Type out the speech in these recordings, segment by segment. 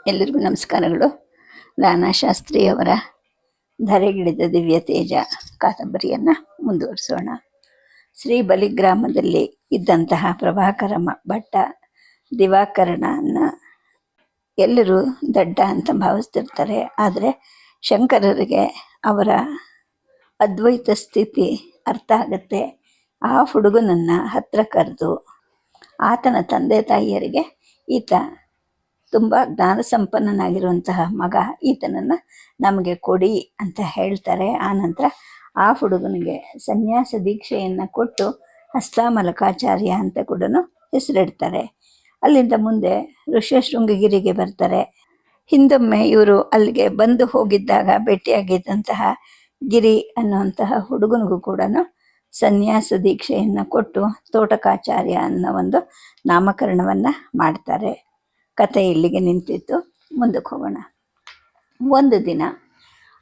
ಎಲ್ಲರಿಗೂ ನಮಸ್ಕಾರಗಳು. ಲಾನಾ ಶಾಸ್ತ್ರಿಯವರ ಧರೆಗಿಳಿದ ದಿವ್ಯ ತೇಜ ಕಾದಂಬರಿಯನ್ನು ಮುಂದುವರಿಸೋಣ. ಶ್ರೀ ಬಲಿಗ್ರಾಮದಲ್ಲಿ ಇದ್ದಂತಹ ಪ್ರಭಾಕರ ಭಟ್ಟ ದಿವಾಕರನನ್ನ ಎಲ್ಲರೂ ದಡ್ಡ ಅಂತ ಭಾವಿಸ್ತಿರ್ತಾರೆ. ಆದರೆ ಶಂಕರರಿಗೆ ಅವರ ಅದ್ವೈತ ಸ್ಥಿತಿ ಅರ್ಥ ಆಗುತ್ತೆ. ಆ ಹುಡುಗನನ್ನು ಹತ್ರ ಕರೆದು ಆತನ ತಂದೆ ತಾಯಿಯರಿಗೆ ಈತ ತುಂಬ ಜ್ಞಾನ ಸಂಪನ್ನನಾಗಿರುವಂತಹ ಮಗ, ಈತನನ್ನು ನಮಗೆ ಕೊಡಿ ಅಂತ ಹೇಳ್ತಾರೆ. ಆನಂತರ ಆ ಹುಡುಗನಿಗೆ ಸನ್ಯಾಸ ದೀಕ್ಷೆಯನ್ನು ಕೊಟ್ಟು ಹಸ್ತಾಮಲಕಾಚಾರ್ಯ ಅಂತ ಕೂಡ ಹೆಸರಿಡ್ತಾರೆ. ಅಲ್ಲಿಂದ ಮುಂದೆ ಋಷ್ಯಶೃಂಗಗಿರಿಗೆ ಬರ್ತಾರೆ. ಹಿಂದೊಮ್ಮೆ ಇವರು ಅಲ್ಲಿಗೆ ಬಂದು ಹೋಗಿದ್ದಾಗ ಭೇಟಿಯಾಗಿದ್ದಂತಹ ಗಿರಿ ಅನ್ನುವಂತಹ ಹುಡುಗನಿಗೂ ಕೂಡ ಸನ್ಯಾಸ ದೀಕ್ಷೆಯನ್ನು ಕೊಟ್ಟು ತೋಟಕಾಚಾರ್ಯ ಅನ್ನೋ ಒಂದು ನಾಮಕರಣವನ್ನು ಮಾಡ್ತಾರೆ. ಕತೆ ಇಲ್ಲಿಗೆ ನಿಂತಿತ್ತು. ಮುಂದಕ್ಕೆ ಹೋಗೋಣ. ಒಂದು ದಿನ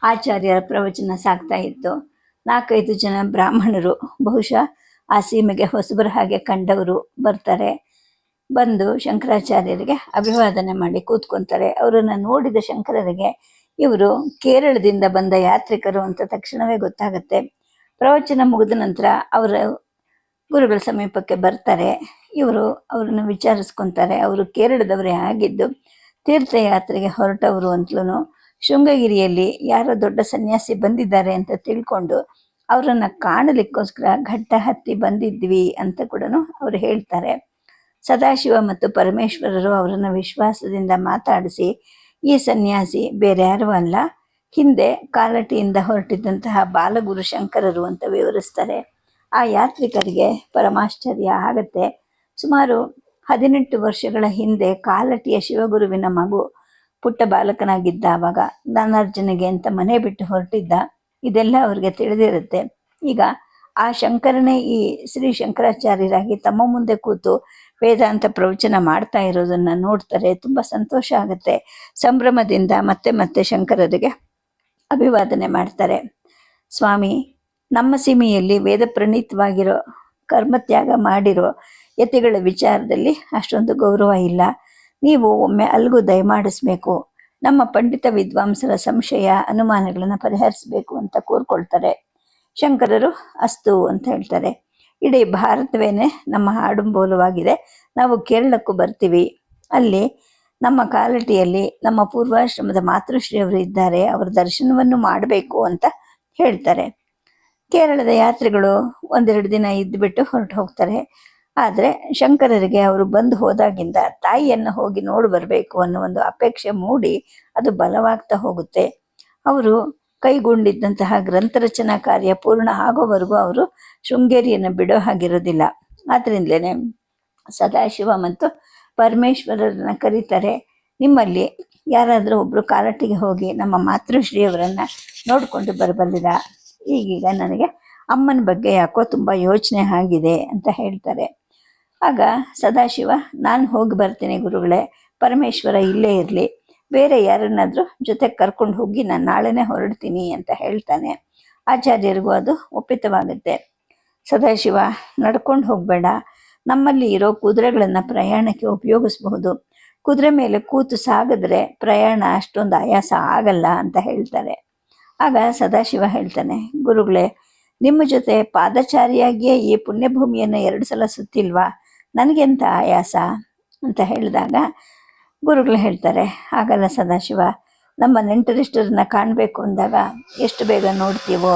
ಆಚಾರ್ಯರ ಪ್ರವಚನ ಸಾಗ್ತಾ ಇತ್ತು. 4-5 ಜನ ಬ್ರಾಹ್ಮಣರು, ಬಹುಶಃ ಆ ಸೀಮೆಗೆ ಹೊಸಬರ ಹಾಗೆ ಕಂಡವರು ಬರ್ತಾರೆ. ಬಂದು ಶಂಕರಾಚಾರ್ಯರಿಗೆ ಅಭಿವಾದನೆ ಮಾಡಿ ಕೂತ್ಕೊತಾರೆ. ಅವರನ್ನು ನೋಡಿದ ಶಂಕರರಿಗೆ ಇವರು ಕೇರಳದಿಂದ ಬಂದ ಯಾತ್ರಿಕರು ಅಂತ ತಕ್ಷಣವೇ ಗೊತ್ತಾಗುತ್ತೆ. ಪ್ರವಚನ ಮುಗಿದ ನಂತರ ಅವರು ಗುರುಗಳ ಸಮೀಪಕ್ಕೆ ಬರ್ತಾರೆ. ಇವರು ಅವರನ್ನು ವಿಚಾರಿಸ್ಕೊತಾರೆ. ಅವರು ಕೇರಳದವರೇ ಆಗಿದ್ದು ತೀರ್ಥಯಾತ್ರೆಗೆ ಹೊರಟವರು ಅಂತಲೂ, ಶೃಂಗಗಿರಿಯಲ್ಲಿ ಯಾರೋ ದೊಡ್ಡ ಸನ್ಯಾಸಿ ಬಂದಿದ್ದಾರೆ ಅಂತ ತಿಳ್ಕೊಂಡು ಅವರನ್ನು ಕಾಣಲಿಕ್ಕೋಸ್ಕರ ಘಟ್ಟ ಹತ್ತಿ ಬಂದಿದ್ವಿ ಅಂತ ಕೂಡ ಅವರು ಹೇಳ್ತಾರೆ. ಸದಾಶಿವ ಮತ್ತು ಪರಮೇಶ್ವರರು ಅವರನ್ನು ವಿಶ್ವಾಸದಿಂದ ಮಾತಾಡಿಸಿ ಈ ಸನ್ಯಾಸಿ ಬೇರೆ ಯಾರೂ ಅಲ್ಲ, ಹಿಂದೆ ಕಾಲಟಿಯಿಂದ ಹೊರಟಿದ್ದಂತಹ ಬಾಲಗುರು ಶಂಕರರು ಅಂತ ವಿವರಿಸ್ತಾರೆ. ಆ ಯಾತ್ರಿಕರಿಗೆ ಪರಮಾಶ್ಚರ್ಯ ಆಗತ್ತೆ. ಸುಮಾರು 18 ವರ್ಷಗಳ ಹಿಂದೆ ಕಾಲಟಿಯ ಶಿವಗುರುವಿನ ಮಗು ಪುಟ್ಟ ಬಾಲಕನಾಗಿದ್ದ. ಆವಾಗ ಜ್ಞಾನಾರ್ಜನೆಗೆ ಅಂತ ಮನೆ ಬಿಟ್ಟು ಹೊರಟಿದ್ದ. ಇದೆಲ್ಲ ಅವ್ರಿಗೆ ತಿಳಿದಿರುತ್ತೆ. ಈಗ ಆ ಶಂಕರನೇ ಈ ಶ್ರೀ ಶಂಕರಾಚಾರ್ಯರಾಗಿ ತಮ್ಮ ಮುಂದೆ ಕೂತು ವೇದಾಂತ ಪ್ರವಚನ ಮಾಡ್ತಾ ಇರೋದನ್ನು ನೋಡ್ತಾರೆ. ತುಂಬ ಸಂತೋಷ ಆಗುತ್ತೆ. ಸಂಭ್ರಮದಿಂದ ಮತ್ತೆ ಮತ್ತೆ ಶಂಕರರಿಗೆ ಅಭಿವಾದನೆ ಮಾಡ್ತಾರೆ. ಸ್ವಾಮಿ, ನಮ್ಮ ಸೀಮೆಯಲ್ಲಿ ವೇದ ಪ್ರಣೀತವಾಗಿರೋ ಕರ್ಮತ್ಯಾಗ ಮಾಡಿರೋ ಯತಿಗಳ ವಿಚಾರದಲ್ಲಿ ಅಷ್ಟೊಂದು ಗೌರವ ಇಲ್ಲ. ನೀವು ಒಮ್ಮೆ ಅಲ್ಲಿಗೂ ದಯಮಾಡಿಸ್ಬೇಕು. ನಮ್ಮ ಪಂಡಿತ ವಿದ್ವಾಂಸರ ಸಂಶಯ ಅನುಮಾನಗಳನ್ನು ಪರಿಹರಿಸಬೇಕು ಅಂತ ಕೋರ್ಕೊಳ್ತಾರೆ. ಶಂಕರರು ಅಸ್ತು ಅಂತ ಹೇಳ್ತಾರೆ. ಇಡೀ ಭಾರತವೇನೆ ನಮ್ಮ ಆಡುಂಬೋಲವಾಗಿದೆ. ನಾವು ಕೇರಳಕ್ಕೂ ಬರ್ತೀವಿ. ಅಲ್ಲಿ ನಮ್ಮ ಕಾಲಟಿಯಲ್ಲಿ ನಮ್ಮ ಪೂರ್ವಾಶ್ರಮದ ಮಾತೃಶ್ರೀಯವರು ಇದ್ದಾರೆ. ಅವರ ದರ್ಶನವನ್ನು ಮಾಡಬೇಕು ಅಂತ ಹೇಳ್ತಾರೆ. ಕೇರಳದ ಯಾತ್ರಿಗಳು 1-2 ದಿನ ಇದ್ದುಬಿಟ್ಟು ಹೊರಟು ಹೋಗ್ತಾರೆ. ಆದರೆ ಶಂಕರರಿಗೆ ಅವರು ಬಂದು ಹೋದಾಗಿಂದ ತಾಯಿಯನ್ನು ಹೋಗಿ ನೋಡಿ ಬರಬೇಕು ಅನ್ನೋ ಒಂದು ಅಪೇಕ್ಷೆ ಮೂಡಿ ಅದು ಬಲವಾಗ್ತಾ ಹೋಗುತ್ತೆ. ಅವರು ಕೈಗೊಂಡಿದ್ದಂತಹ ಗ್ರಂಥ ರಚನಾ ಕಾರ್ಯ ಪೂರ್ಣ ಆಗೋವರೆಗೂ ಅವರು ಶೃಂಗೇರಿಯನ್ನು ಬಿಡೋ ಹಾಗಿರೋದಿಲ್ಲ. ಆದ್ದರಿಂದಲೇ ಸದಾಶಿವ ಮತ್ತು ಪರಮೇಶ್ವರರನ್ನ ಕರೀತಾರೆ. ನಿಮ್ಮಲ್ಲಿ ಯಾರಾದರೂ ಒಬ್ಬರು ಕಾಲಟಿಗೆ ಹೋಗಿ ನಮ್ಮ ಮಾತೃಶ್ರೀಯವರನ್ನು ನೋಡಿಕೊಂಡು ಬರಬಲ್ಲಿರ? ಈಗೀಗ ನನಗೆ ಅಮ್ಮನ ಬಗ್ಗೆ ಯಾಕೋ ತುಂಬ ಯೋಚನೆ ಆಗಿದೆ ಅಂತ ಹೇಳ್ತಾರೆ. ಆಗ ಸದಾಶಿವ, ನಾನು ಹೋಗಿ ಬರ್ತೀನಿ ಗುರುಗಳೇ, ಪರಮೇಶ್ವರ ಇಲ್ಲೇ ಇರಲಿ, ಬೇರೆ ಯಾರನ್ನಾದರೂ ಜೊತೆಗೆ ಕರ್ಕೊಂಡು ಹೋಗಿ ನಾನು ನಾಳೆನೇ ಹೊರಡ್ತೀನಿ ಅಂತ ಹೇಳ್ತಾನೆ. ಆಚಾರ್ಯರಿಗೂ ಅದು ಒಪ್ಪಿತವಾಗುತ್ತೆ. ಸದಾಶಿವ, ನಡ್ಕೊಂಡು ಹೋಗಬೇಡ, ನಮ್ಮಲ್ಲಿ ಇರೋ ಕುದುರೆಗಳನ್ನು ಪ್ರಯಾಣಕ್ಕೆ ಉಪಯೋಗಿಸಬಹುದು. ಕುದುರೆ ಮೇಲೆ ಕೂತು ಸಾಗಿದ್ರೆ ಪ್ರಯಾಣ ಅಷ್ಟೊಂದು ಆಯಾಸ ಆಗಲ್ಲ ಅಂತ ಹೇಳ್ತಾರೆ. ಆಗ ಸದಾಶಿವ ಹೇಳ್ತಾನೆ, ಗುರುಗಳೇ, ನಿಮ್ಮ ಜೊತೆ ಪಾದಚಾರಿಯಾಗಿಯೇ ಈ ಪುಣ್ಯಭೂಮಿಯನ್ನು 2 ಸಲ ಸುತ್ತಿಲ್ವಾ, ನನಗೆಂತ ಆಯಾಸ ಅಂತ ಹೇಳಿದಾಗ ಗುರುಗಳು ಹೇಳ್ತಾರೆ, ಆಗಲ್ಲ ಸದಾಶಿವ, ನಮ್ಮ ನೆಂಟರಿಷ್ಟರನ್ನ ಕಾಣಬೇಕು ಅಂದಾಗ ಎಷ್ಟು ಬೇಗ ನೋಡ್ತೀವೋ,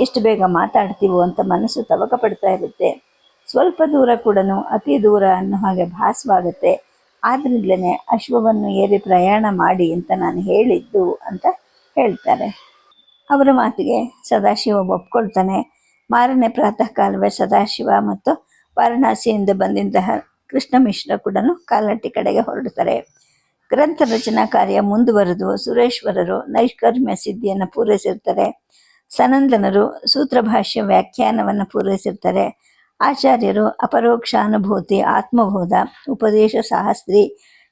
ಎಷ್ಟು ಬೇಗ ಮಾತಾಡ್ತೀವೋ ಅಂತ ಮನಸ್ಸು ತವಕ ಪಡ್ತಾ ಇರುತ್ತೆ. ಸ್ವಲ್ಪ ದೂರ ಕೂಡ ಅತಿ ದೂರ ಅನ್ನೋ ಹಾಗೆ ಭಾಸವಾಗುತ್ತೆ. ಆದ್ರಿಂದಲೇ ಅಶ್ವವನ್ನು ಏರಿ ಪ್ರಯಾಣ ಮಾಡಿ ಅಂತ ನಾನು ಹೇಳಿದ್ದು ಅಂತ ಹೇಳ್ತಾರೆ. ಅವರ ಮಾತಿಗೆ ಸದಾಶಿವ ಒಪ್ಕೊಳ್ತಾನೆ. ಮಾರನೇ ಪ್ರಾತಃ ಕಾಲವೇ ಸದಾಶಿವ ಮತ್ತು ವಾರಣಾಸಿಯಿಂದ ಬಂದಂತಹ ಕೃಷ್ಣ ಮಿಶ್ರ ಕೂಡ ಕಾಲಟಿ ಕಡೆಗೆ ಹೊರಡ್ತಾರೆ. ಗ್ರಂಥ ರಚನಾ ಕಾರ್ಯ ಮುಂದುವರೆದು ಸುರೇಶ್ವರರು ನೈಷ್ಕರ್ಮ್ಯ ಸಿದ್ಧಿಯನ್ನು ಪೂರೈಸಿರ್ತಾರೆ. ಸನಂದನರು ಸೂತ್ರಭಾಷ್ಯ ವ್ಯಾಖ್ಯಾನವನ್ನು ಪೂರೈಸಿರ್ತಾರೆ. ಆಚಾರ್ಯರು ಅಪರೋಕ್ಷಾನುಭೂತಿ, ಆತ್ಮಬೋಧ, ಉಪದೇಶ ಶಾಸ್ತ್ರಿ,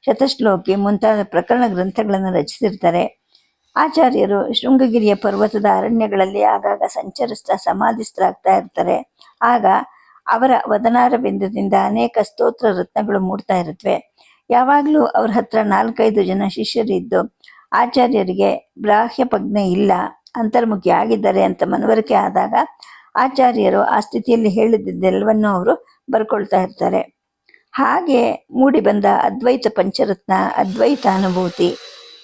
ಶತಶ್ಲೋಕಿ ಮುಂತಾದ ಪ್ರಕರಣ ಗ್ರಂಥಗಳನ್ನು ರಚಿಸಿರ್ತಾರೆ. ಆಚಾರ್ಯರು ಶೃಂಗಗಿರಿಯ ಪರ್ವತದ ಅರಣ್ಯಗಳಲ್ಲಿ ಆಗಾಗ ಸಂಚರಿಸ್ತಾ ಸಮಾಧಿಸ್ಥರಾಗ್ತಾ ಇರ್ತಾರೆ. ಆಗ ಅವರ ವದನಾರ ಬಿಂದದಿಂದ ಅನೇಕ ಸ್ತೋತ್ರ ರತ್ನಗಳು ಮೂಡ್ತಾ ಇರುತ್ತವೆ. ಯಾವಾಗಲೂ ಅವ್ರ ಹತ್ರ 4-5 ಜನ ಶಿಷ್ಯರಿದ್ದು ಆಚಾರ್ಯರಿಗೆ ಬಾಹ್ಯ ಪ್ರಜ್ಞೆ ಇಲ್ಲ, ಅಂತರ್ಮುಖಿ ಆಗಿದ್ದಾರೆ ಅಂತ ಮನವರಿಕೆ ಆದಾಗ ಆಚಾರ್ಯರು ಆ ಸ್ಥಿತಿಯಲ್ಲಿ ಹೇಳಿದ್ದೆಲ್ಲವನ್ನು ಅವರು ಬರ್ಕೊಳ್ತಾ ಇರ್ತಾರೆ. ಹಾಗೆ ಮೂಡಿ ಬಂದ ಅದ್ವೈತ ಪಂಚರತ್ನ, ಅದ್ವೈತ ಅನುಭೂತಿ,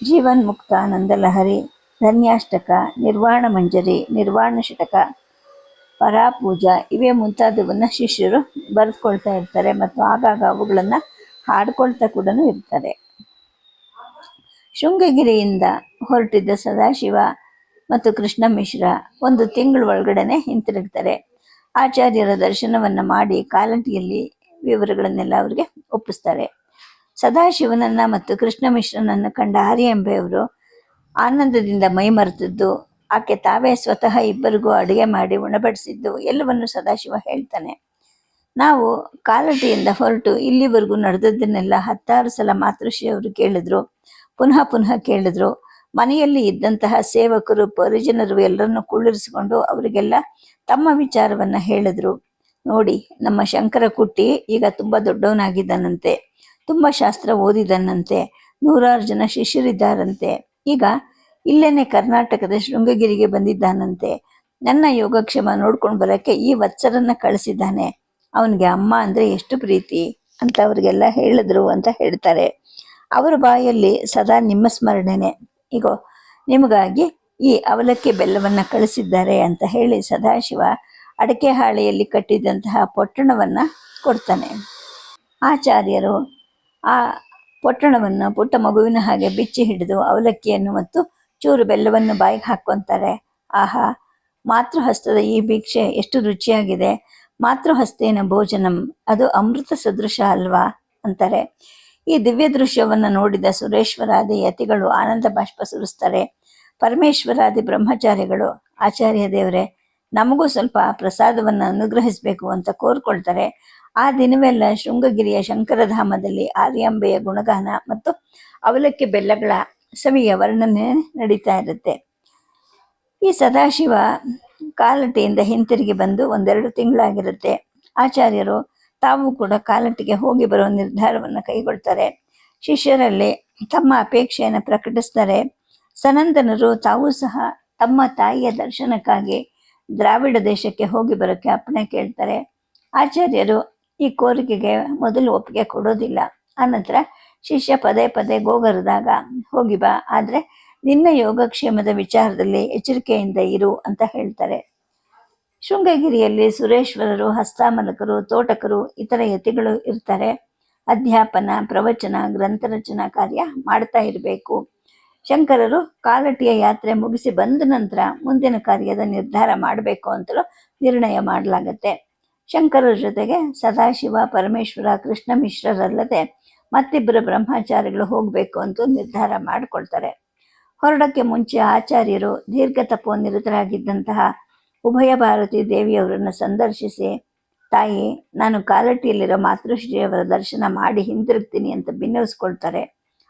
ಜೀವನ್ ಮುಕ್ತ ನಂದಲಹರಿ, ಧನ್ಯಾಷ್ಟಕ, ನಿರ್ವಾಣ ಮಂಜರಿ, ನಿರ್ವಾಣ ಶತಕ, ಪರಾಪೂಜಾ ಇವೇ ಮುಂತಾದವನ್ನು ಶಿಷ್ಯರು ಬರೆದುಕೊಳ್ತಾ ಇರ್ತಾರೆ ಮತ್ತು ಆಗಾಗ ಅವುಗಳನ್ನು ಹಾಡ್ಕೊಳ್ತಾ ಕೂಡ ಇರ್ತಾರೆ. ಶೃಂಗಗಿರಿಯಿಂದ ಹೊರಟಿದ್ದ ಸದಾಶಿವ ಮತ್ತು ಕೃಷ್ಣ ಮಿಶ್ರ 1 ತಿಂಗಳ ಒಳಗಡೆ ಹಿಂತಿರುಗ್ತಾರೆ. ಆಚಾರ್ಯರ ದರ್ಶನವನ್ನು ಮಾಡಿ ಕಾಲಟಿಯಲ್ಲಿ ವಿವರಗಳನ್ನೆಲ್ಲ ಅವರಿಗೆ ಒಪ್ಪಿಸ್ತಾರೆ. ಸದಾಶಿವನನ್ನ ಮತ್ತು ಕೃಷ್ಣ ಮಿಶ್ರನನ್ನು ಕಂಡ ಹರಿಯಂಬೆಯವರು ಆನಂದದಿಂದ ಮೈಮರೆತದ್ದು, ಆಕೆ ತಾವೇ ಸ್ವತಃ ಇಬ್ಬರಿಗೂ ಅಡುಗೆ ಮಾಡಿ ಉಣಬಡಿಸಿದ್ದು ಎಲ್ಲವನ್ನು ಸದಾಶಿವ ಹೇಳ್ತಾನೆ. ನಾವು ಕಾಲಟಿಯಿಂದ ಹೊರಟು ಇಲ್ಲಿವರೆಗೂ ನಡೆದದ್ದನ್ನೆಲ್ಲ 10 ಸಲ ಮಾತೃಶ್ರೀಯವರು ಕೇಳಿದ್ರು, ಪುನಃ ಪುನಃ ಕೇಳಿದ್ರು. ಮನೆಯಲ್ಲಿ ಇದ್ದಂತಹ ಸೇವಕರು, ಪರಿಜನರು ಎಲ್ಲರನ್ನು ಕುಳ್ಳಿರಿಸಿಕೊಂಡು ಅವರಿಗೆಲ್ಲ ತಮ್ಮ ವಿಚಾರವನ್ನು ಹೇಳಿದ್ರು. ನೋಡಿ, ನಮ್ಮ ಶಂಕರ ಕುಟ್ಟಿ ಈಗ ತುಂಬ ದೊಡ್ಡವನಾಗಿದ್ದಾನಂತೆ, ತುಂಬ ಶಾಸ್ತ್ರ ಓದಿದನಂತೆ, 100 ಜನ ಶಿಷ್ಯರಿದ್ದಾರಂತೆ. ಈಗ ಇಲ್ಲೇನೆ ಕರ್ನಾಟಕದ ಶೃಂಗಗಿರಿಗೆ ಬಂದಿದ್ದಾನಂತೆ. ನನ್ನ ಯೋಗಕ್ಷೇಮ ನೋಡ್ಕೊಂಡು ಬರೋಕ್ಕೆ ಈ ವತ್ಸರನ್ನ ಕಳಿಸಿದ್ದಾನೆ. ಅವನಿಗೆ ಅಮ್ಮ ಅಂದರೆ ಎಷ್ಟು ಪ್ರೀತಿ ಅಂತ ಅವ್ರಿಗೆಲ್ಲ ಹೇಳಿದ್ರು ಅಂತ ಹೇಳ್ತಾರೆ. ಅವರ ಬಾಯಲ್ಲಿ ಸದಾ ನಿಮ್ಮ ಸ್ಮರಣೆನೆ. ಈಗೋ ನಿಮಗಾಗಿ ಈ ಅವಲಕ್ಕಿ ಬೆಲ್ಲವನ್ನು ಕಳಿಸಿದ್ದಾರೆ ಅಂತ ಹೇಳಿ ಸದಾಶಿವ ಅಡಕೆ ಹಾಳೆಯಲ್ಲಿ ಕಟ್ಟಿದಂತಹ ಪೊಟ್ಟಣವನ್ನು ಕೊಡ್ತಾನೆ. ಆಚಾರ್ಯರು ಆ ಪೊಟ್ಟಣವನ್ನು ಪುಟ್ಟ ಮಗುವಿನ ಹಾಗೆ ಬಿಚ್ಚಿ ಹಿಡಿದು ಅವಲಕ್ಕಿಯನ್ನು ಮತ್ತು ಚೂರು ಬೆಲ್ಲವನ್ನು ಬಾಯಿಗೆ ಹಾಕ್ಕೊತಾರೆ. ಆಹಾ, ಮಾತೃಹಸ್ತದ ಈ ಭಿಕ್ಷೆ ಎಷ್ಟು ರುಚಿಯಾಗಿದೆ, ಮಾತೃಹಸ್ತೇನ ಭೋಜನಂ, ಅದು ಅಮೃತ ಸದೃಶ ಅಲ್ವಾ ಅಂತಾರೆ. ಈ ದಿವ್ಯ ದೃಶ್ಯವನ್ನು ನೋಡಿದ ಸುರೇಶ್ವರಾದಿ ಯತಿಗಳು ಆನಂದ ಬಾಷ್ಪ ಸುರಿಸ್ತಾರೆ. ಪರಮೇಶ್ವರಾದಿ ಬ್ರಹ್ಮಚಾರಿಗಳು, ಆಚಾರ್ಯ ದೇವರೇ, ನಮಗೂ ಸ್ವಲ್ಪ ಪ್ರಸಾದವನ್ನು ಅನುಗ್ರಹಿಸಬೇಕು ಅಂತ ಕೋರ್ಕೊಳ್ತಾರೆ. ಆ ದಿನವೆಲ್ಲ ಶೃಂಗಗಿರಿಯ ಶಂಕರಧಾಮದಲ್ಲಿ ಆರ್ಯಾಂಬೆಯ ಗುಣಗಾನ ಮತ್ತು ಅವಲಕ್ಕಿ ಬೆಲ್ಲಗಳ ಸವಿಯ ವರ್ಣನೆ ನಡೀತಾ ಇರುತ್ತೆ. ಈ ಸದಾಶಿವ ಕಾಲಟಿಯಿಂದ ಹಿಂತಿರುಗಿ ಬಂದು 1-2 ತಿಂಗಳಾಗಿರುತ್ತೆ. ಆಚಾರ್ಯರು ತಾವು ಕೂಡ ಕಾಲಟಿಗೆ ಹೋಗಿ ಬರೋ ನಿರ್ಧಾರವನ್ನು ಕೈಗೊಳ್ತಾರೆ. ಶಿಷ್ಯರಲ್ಲಿ ತಮ್ಮ ಅಪೇಕ್ಷೆಯನ್ನು ಪ್ರಕಟಿಸ್ತಾರೆ. ಸನಂದನರು ತಾವೂ ಸಹ ತಮ್ಮ ತಾಯಿಯ ದರ್ಶನಕ್ಕಾಗಿ ದ್ರಾವಿಡ ದೇಶಕ್ಕೆ ಹೋಗಿ ಬರೋಕ್ಕೆ ಅಪ್ಪಣೆ ಕೇಳ್ತಾರೆ. ಆಚಾರ್ಯರು ಈ ಕೋರಿಕೆಗೆ ಮೊದಲು ಒಪ್ಪಿಗೆ ಕೊಡೋದಿಲ್ಲ. ಆನಂತರ ಶಿಷ್ಯ ಪದೇ ಪದೇ ಗೋಗರದಾಗ ಹೋಗಿ ಬಾ, ಆದರೆ ನಿನ್ನ ಯೋಗಕ್ಷೇಮದ ವಿಚಾರದಲ್ಲಿ ಎಚ್ಚರಿಕೆಯಿಂದ ಇರು ಅಂತ ಹೇಳ್ತಾರೆ. ಶೃಂಗಗಿರಿಯಲ್ಲಿ ಸುರೇಶ್ವರರು, ಹಸ್ತಾಮಲಕರು, ತೋಟಕರು, ಇತರ ಯತಿಗಳು ಇರ್ತಾರೆ. ಅಧ್ಯಾಪನ, ಪ್ರವಚನ, ಗ್ರಂಥರಚನಾ ಕಾರ್ಯ ಮಾಡ್ತಾ ಇರಬೇಕು. ಶಂಕರರು ಕಾಲಟಿಯ ಯಾತ್ರೆ ಮುಗಿಸಿ ಬಂದ ನಂತರ ಮುಂದಿನ ಕಾರ್ಯದ ನಿರ್ಧಾರ ಮಾಡಬೇಕು ಅಂತಲೂ ನಿರ್ಣಯ ಮಾಡಲಾಗತ್ತೆ. ಶಂಕರರ ಜೊತೆಗೆ ಸದಾಶಿವ, ಪರಮೇಶ್ವರ, ಕೃಷ್ಣ ಮಿಶ್ರರಲ್ಲದೆ ಮತ್ತಿಬ್ಬರು ಬ್ರಹ್ಮಚಾರಿಗಳು ಹೋಗಬೇಕು ಅಂತ ನಿರ್ಧಾರ ಮಾಡಿಕೊಳ್ತಾರೆ. ಹೊರಡಕ್ಕೆ ಮುಂಚೆ ಆಚಾರ್ಯರು ದೀರ್ಘ ತಪೋನಿರತರಾಗಿದ್ದಂತಹ ಉಭಯ ಭಾರತಿ ದೇವಿಯವರನ್ನು ಸಂದರ್ಶಿಸಿ, ತಾಯಿ, ನಾನು ಕಾಲಟಿಯಲ್ಲಿರೋ ಮಾತೃಶ್ರೀಯವರ ದರ್ಶನ ಮಾಡಿ ಹಿಂತಿರುಗ್ತೀನಿ ಅಂತ ಬಿನ್ನವಿಸ್ಕೊಳ್ತಾರೆ.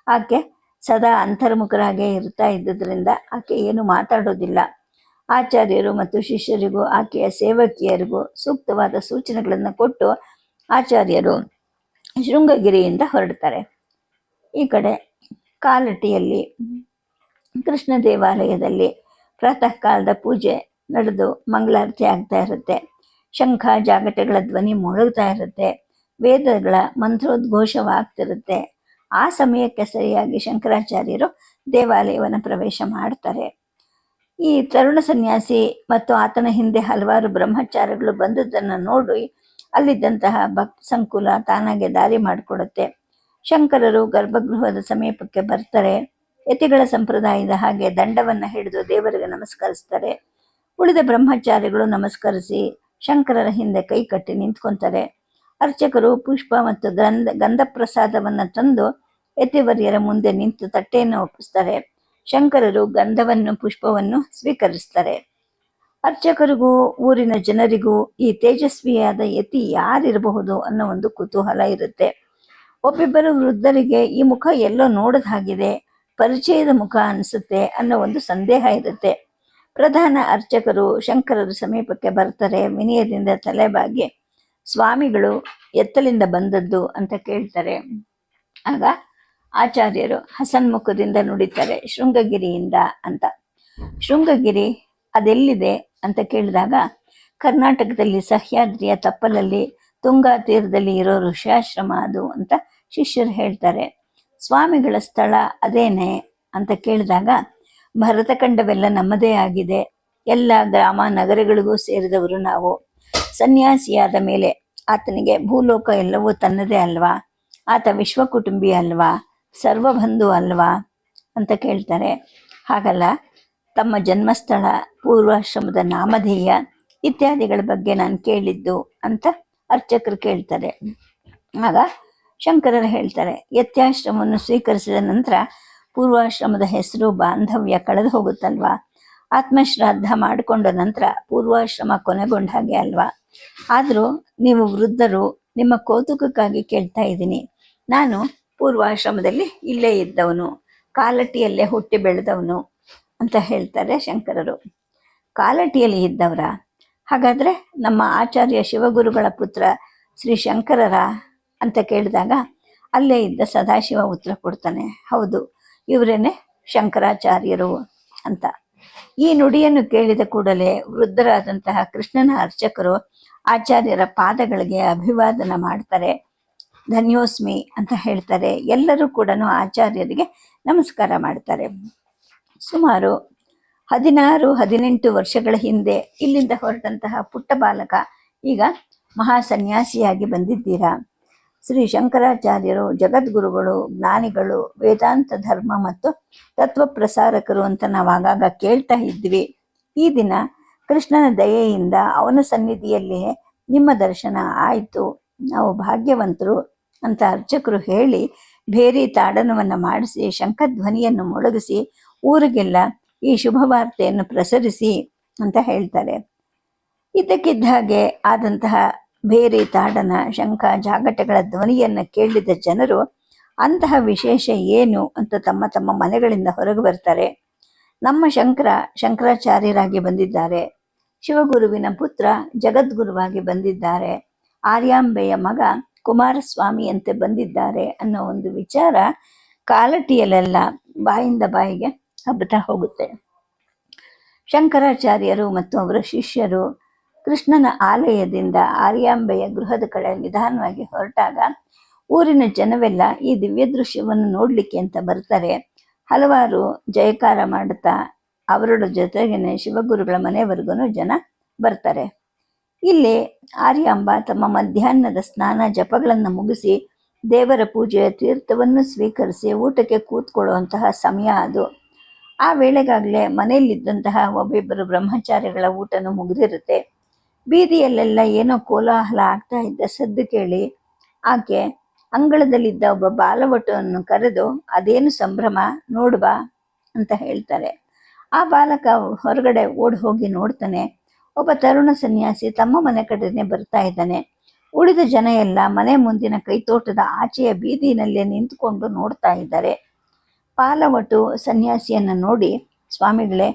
ಆಕೆ ಸದಾ ಅಂತರ್ಮುಖರಾಗೇ ಇರ್ತಾ ಇದ್ದುದರಿಂದ ಆಕೆ ಏನು ಮಾತಾಡೋದಿಲ್ಲ. ಆಚಾರ್ಯರು ಮತ್ತು ಶಿಷ್ಯರಿಗೂ ಆಕೆಯ ಸೇವಕಿಯರಿಗೂ ಸೂಕ್ತವಾದ ಸೂಚನೆಗಳನ್ನು ಕೊಟ್ಟು ಆಚಾರ್ಯರು ಶೃಂಗಗಿರಿಯಿಂದ ಹೊರಡ್ತಾರೆ. ಈ ಕಡೆ ಕಾಲಟಿಯಲ್ಲಿ ಕೃಷ್ಣ ದೇವಾಲಯದಲ್ಲಿ ಪ್ರಾತಃ ಕಾಲದ ಪೂಜೆ ನಡೆದು ಮಂಗಳಾರತಿ ಆಗ್ತಾ ಇರುತ್ತೆ. ಶಂಖ ಜಾಗಟೆಗಳ ಧ್ವನಿ ಮೊಳಗ್ತಾ ಇರುತ್ತೆ. ವೇದಗಳ ಮಂತ್ರೋದ್ಘೋಷವಾಗ್ತಿರುತ್ತೆ. ಆ ಸಮಯಕ್ಕೆ ಸರಿಯಾಗಿ ಶಂಕರಾಚಾರ್ಯರು ದೇವಾಲಯವನ್ನು ಪ್ರವೇಶ ಮಾಡ್ತಾರೆ. ಈ ತರುಣ ಸನ್ಯಾಸಿ ಮತ್ತು ಆತನ ಹಿಂದೆ ಹಲವಾರು ಬ್ರಹ್ಮಚಾರಿಗಳು ಬಂದದ್ದನ್ನು ನೋಡಿ ಅಲ್ಲಿದ್ದಂತಹ ಭಕ್ತ ಸಂಕುಲ ತಾನಾಗೆ ದಾರಿ ಮಾಡಿಕೊಡುತ್ತೆ. ಶಂಕರರು ಗರ್ಭಗೃಹದ ಸಮೀಪಕ್ಕೆ ಬರ್ತಾರೆ. ಯತಿಗಳ ಸಂಪ್ರದಾಯದ ಹಾಗೆ ದಂಡವನ್ನು ಹಿಡಿದು ದೇವರಿಗೆ ನಮಸ್ಕರಿಸ್ತಾರೆ. ಉಳಿದ ಬ್ರಹ್ಮಚಾರಿಗಳು ನಮಸ್ಕರಿಸಿ ಶಂಕರರ ಹಿಂದೆ ಕೈ ಕಟ್ಟಿ ನಿಂತ್ಕೊತಾರೆ. ಅರ್ಚಕರು ಪುಷ್ಪ ಮತ್ತು ಗಂಧ ಪ್ರಸಾದವನ್ನು ತಂದು ಯತಿವರ್ಯರ ಮುಂದೆ ನಿಂತು ತಟ್ಟೆಯನ್ನು ಒಪ್ಪಿಸ್ತಾರೆ. ಶಂಕರರು ಗಂಧವನ್ನು, ಪುಷ್ಪವನ್ನು ಸ್ವೀಕರಿಸ್ತಾರೆ. ಅರ್ಚಕರಿಗೂ ಊರಿನ ಜನರಿಗೂ ಈ ತೇಜಸ್ವಿಯಾದ ಯತಿ ಯಾರಿರಬಹುದು ಅನ್ನೋ ಒಂದು ಕುತೂಹಲ ಇರುತ್ತೆ. ಒಬ್ಬಿಬ್ಬರು ವೃದ್ಧರಿಗೆ ಈ ಮುಖ ಎಲ್ಲೋ ನೋಡದ ಹಾಗಿದೆ, ಪರಿಚಯದ ಮುಖ ಅನಿಸುತ್ತೆ ಅನ್ನೋ ಒಂದು ಸಂದೇಹ ಇರುತ್ತೆ. ಪ್ರಧಾನ ಅರ್ಚಕರು ಶಂಕರರ ಸಮೀಪಕ್ಕೆ ಬರ್ತಾರೆ. ವಿನಯದಿಂದ ತಲೆಬಾಗಿ, ಸ್ವಾಮಿಗಳು ಎತ್ತಲಿಂದ ಬಂದದ್ದು ಅಂತ ಕೇಳ್ತಾರೆ. ಆಗ ಆಚಾರ್ಯರು ಹಸನ್ಮುಖದಿಂದ ನುಡಿತಾರೆ ಶೃಂಗಗಿರಿಯಿಂದ ಅಂತ. ಶೃಂಗಗಿರಿ ಅದೆಲ್ಲಿದೆ ಅಂತ ಕೇಳಿದಾಗ ಕರ್ನಾಟಕದಲ್ಲಿ ಸಹ್ಯಾದ್ರಿಯ ತಪ್ಪಲಲ್ಲಿ ತುಂಗಾ ತೀರದಲ್ಲಿ ಇರೋ ಋಷ್ಯಾಶ್ರಮ ಅದು ಅಂತ ಶಿಷ್ಯರು ಹೇಳ್ತಾರೆ. ಸ್ವಾಮಿಗಳ ಸ್ಥಳ ಅದೇನೆ ಅಂತ ಕೇಳಿದಾಗ ಭರತಖಂಡವೆಲ್ಲ ನಮ್ಮದೇ ಆಗಿದೆ, ಎಲ್ಲ ಗ್ರಾಮ ನಗರಗಳಿಗೂ ಸೇರಿದವರು ನಾವು. ಸನ್ಯಾಸಿಯಾದ ಮೇಲೆ ಆತನಿಗೆ ಭೂಲೋಕ ಎಲ್ಲವೂ ತನ್ನದೇ ಅಲ್ವಾ, ಆತ ವಿಶ್ವಕುಟುಂಬಿ ಅಲ್ವಾ, ಸರ್ವಬಂಧು ಅಲ್ವಾ ಅಂತ ಕೇಳ್ತಾರೆ. ಹಾಗಲ್ಲ, ತಮ್ಮ ಜನ್ಮಸ್ಥಳ, ಪೂರ್ವಾಶ್ರಮದ ನಾಮಧೇಯ ಇತ್ಯಾದಿಗಳ ಬಗ್ಗೆ ನಾನು ಕೇಳಿದ್ದು ಅಂತ ಅರ್ಚಕರು ಕೇಳ್ತಾರೆ. ಆಗ ಶಂಕರರು ಹೇಳ್ತಾರೆ, ಯತ್ಯಾಶ್ರಮವನ್ನು ಸ್ವೀಕರಿಸಿದ ನಂತರ ಪೂರ್ವಾಶ್ರಮದ ಹೆಸರು ಬಾಂಧವ್ಯ ಕಳೆದು ಹೋಗುತ್ತಲ್ವಾ, ಆತ್ಮಶ್ರಾದ್ದ ಮಾಡಿಕೊಂಡ ನಂತರ ಪೂರ್ವಾಶ್ರಮ ಕೊನೆಗೊಂಡ ಹಾಗೆ ಅಲ್ವಾ. ಆದರೂ ನೀವು ವೃದ್ಧರು, ನಿಮ್ಮ ಕೌತುಕಕ್ಕಾಗಿ ಕೇಳ್ತಾ ಇದ್ದೀನಿ. ನಾನು ಪೂರ್ವಾಶ್ರಮದಲ್ಲಿ ಇಲ್ಲೇ ಇದ್ದವನು, ಕಾಲಟಿಯಲ್ಲೇ ಹುಟ್ಟಿ ಬೆಳೆದವನು ಅಂತ ಹೇಳ್ತಾರೆ ಶಂಕರರು. ಕಾಲಟಿಯಲ್ಲಿ ಇದ್ದವರ? ಹಾಗಾದರೆ ನಮ್ಮ ಆಚಾರ್ಯ ಶಿವಗುರುಗಳ ಪುತ್ರ ಶ್ರೀ ಶಂಕರರ ಅಂತ ಕೇಳಿದಾಗ ಅಲ್ಲೇ ಇದ್ದ ಸದಾಶಿವ ಉತ್ತರ ಕೊಡ್ತಾನೆ, ಹೌದು, ಇವರೇನೆ ಶಂಕರಾಚಾರ್ಯರು ಅಂತ. ಈ ನುಡಿಯನ್ನು ಕೇಳಿದ ಕೂಡಲೇ ವೃದ್ಧರಾದಂತಹ ಕೃಷ್ಣನ ಅರ್ಚಕರು ಆಚಾರ್ಯರ ಪಾದಗಳಿಗೆ ಅಭಿವಾದನ ಮಾಡ್ತಾರೆ, ಧನ್ಯೋಸ್ಮಿ ಅಂತ ಹೇಳ್ತಾರೆ. ಎಲ್ಲರೂ ಕೂಡ ಆಚಾರ್ಯರಿಗೆ ನಮಸ್ಕಾರ ಮಾಡ್ತಾರೆ. ಸುಮಾರು 16-18 ವರ್ಷಗಳ ಹಿಂದೆ ಇಲ್ಲಿಂದ ಹೊರಟಂತಹ ಪುಟ್ಟ ಬಾಲಕ ಈಗ ಮಹಾಸನ್ಯಾಸಿಯಾಗಿ ಬಂದಿದ್ದೀರಾ. ಶ್ರೀ ಶಂಕರಾಚಾರ್ಯರು ಜಗದ್ಗುರುಗಳು, ಜ್ಞಾನಿಗಳು, ವೇದಾಂತ ಧರ್ಮ ಮತ್ತು ತತ್ವ ಪ್ರಸಾರಕರು ಅಂತ ನಾವು ಆಗಾಗ ಕೇಳ್ತಾ ಇದ್ವಿ. ಈ ದಿನ ಕೃಷ್ಣನ ದಯೆಯಿಂದ ಅವನ ಸನ್ನಿಧಿಯಲ್ಲಿಯೇ ನಿಮ್ಮ ದರ್ಶನ ಆಯಿತು, ನಾವು ಭಾಗ್ಯವಂತರು ಅಂತ ಅರ್ಚಕರು ಹೇಳಿ ಭೇರಿ ತಾಡನವನ್ನು ಮಾಡಿಸಿ ಶಂಖಧ್ವನಿಯನ್ನು ಮೊಳಗಿಸಿ ಊರಿಗೆಲ್ಲ ಈ ಶುಭ ವಾರ್ತೆಯನ್ನು ಪ್ರಸರಿಸಿ ಅಂತ ಹೇಳ್ತಾರೆ. ಇದ್ದಕ್ಕಿದ್ದ ಹಾಗೆ ಆದಂತಹ ಭೇರಿ ತಾಡನ, ಶಂಖ ಜಾಗಟೆಗಳ ಧ್ವನಿಯನ್ನು ಕೇಳಿದ ಜನರು ಅಂತಹ ವಿಶೇಷ ಏನು ಅಂತ ತಮ್ಮ ತಮ್ಮ ಮನೆಗಳಿಂದ ಹೊರಗೆ ಬರ್ತಾರೆ. ನಮ್ಮ ಶಂಕರಾಚಾರ್ಯರಾಗಿ ಬಂದಿದ್ದಾರೆ, ಶಿವಗುರುವಿನ ಪುತ್ರ ಜಗದ್ಗುರುವಾಗಿ ಬಂದಿದ್ದಾರೆ, ಆರ್ಯಾಂಬೆಯ ಮಗ ಕುಮಾರಸ್ವಾಮಿಯಂತೆ ಬಂದಿದ್ದಾರೆ ಅನ್ನೋ ಒಂದು ವಿಚಾರ ಕಾಲಟಿಯಲ್ಲೆಲ್ಲ ಬಾಯಿಂದ ಬಾಯಿಗೆ ಹಬ್ಬತಾ ಹೋಗುತ್ತೆ. ಶಂಕರಾಚಾರ್ಯರು ಮತ್ತು ಅವರ ಶಿಷ್ಯರು ಕೃಷ್ಣನ ಆಲಯದಿಂದ ಆರ್ಯಾಂಬೆಯ ಗೃಹದ ಕಡೆ ನಿಧಾನವಾಗಿ ಹೊರಟಾಗ ಊರಿನ ಜನವೆಲ್ಲ ಈ ದಿವ್ಯ ದೃಶ್ಯವನ್ನು ನೋಡಲಿಕ್ಕೆ ಅಂತ ಬರ್ತಾರೆ. ಹಲವಾರು ಜಯಕಾರ ಮಾಡುತ್ತಾ ಅವರ ಜೊತೆಗೇನೆ ಶಿವಗುರುಗಳ ಮನೆಯವರೆಗೂ ಜನ ಬರ್ತಾರೆ. ಇಲ್ಲಿ ಆರ್ಯಾಂಬ ತಮ್ಮ ಮಧ್ಯಾಹ್ನದ ಸ್ನಾನ ಜಪಗಳನ್ನು ಮುಗಿಸಿ ದೇವರ ಪೂಜೆಯ ತೀರ್ಥವನ್ನು ಸ್ವೀಕರಿಸಿ ಊಟಕ್ಕೆ ಕೂತ್ಕೊಳ್ಳುವಂತಹ ಸಮಯ ಅದು. ಆ ವೇಳೆಗಾಗಲೇ ಮನೆಯಲ್ಲಿದ್ದಂತಹ ಒಬ್ಬಿಬ್ಬರು ಬ್ರಹ್ಮಚಾರಿಗಳ ಊಟನೂ ಮುಗಿದಿರುತ್ತೆ. ಬೀದಿಯಲ್ಲೆಲ್ಲ ಏನೋ ಕೋಲಾಹಲ ಆಗ್ತಾ ಇದ್ದ ಸದ್ದು ಕೇಳಿ ಆಕೆ ಅಂಗಳದಲ್ಲಿದ್ದ ಒಬ್ಬ ಬಾಲವಟವನ್ನು ಕರೆದು, ಅದೇನು ಸಂಭ್ರಮ ನೋಡ್ಬಾ ಅಂತ ಹೇಳ್ತಾರೆ. ಆ ಬಾಲಕ ಹೊರಗಡೆ ಓಡಿ ಹೋಗಿ ನೋಡ್ತಾನೆ. ಒಬ್ಬ ತರುಣ ಸನ್ಯಾಸಿ ತಮ್ಮ ಮನೆ ಕಡೆನೇ ಬರ್ತಾ ಇದ್ದಾನೆ. ಉಳಿದ ಜನ ಎಲ್ಲ ಮನೆ ಮುಂದಿನ ಕೈತೋಟದ ಆಚೆಯ ಬೀದಿನಲ್ಲೇ ನಿಂತುಕೊಂಡು ನೋಡ್ತಾ ಇದ್ದಾರೆ. ಪಾಲವಟು ಸನ್ಯಾಸಿಯನ್ನು ನೋಡಿ, ಸ್ವಾಮಿಗಳೇ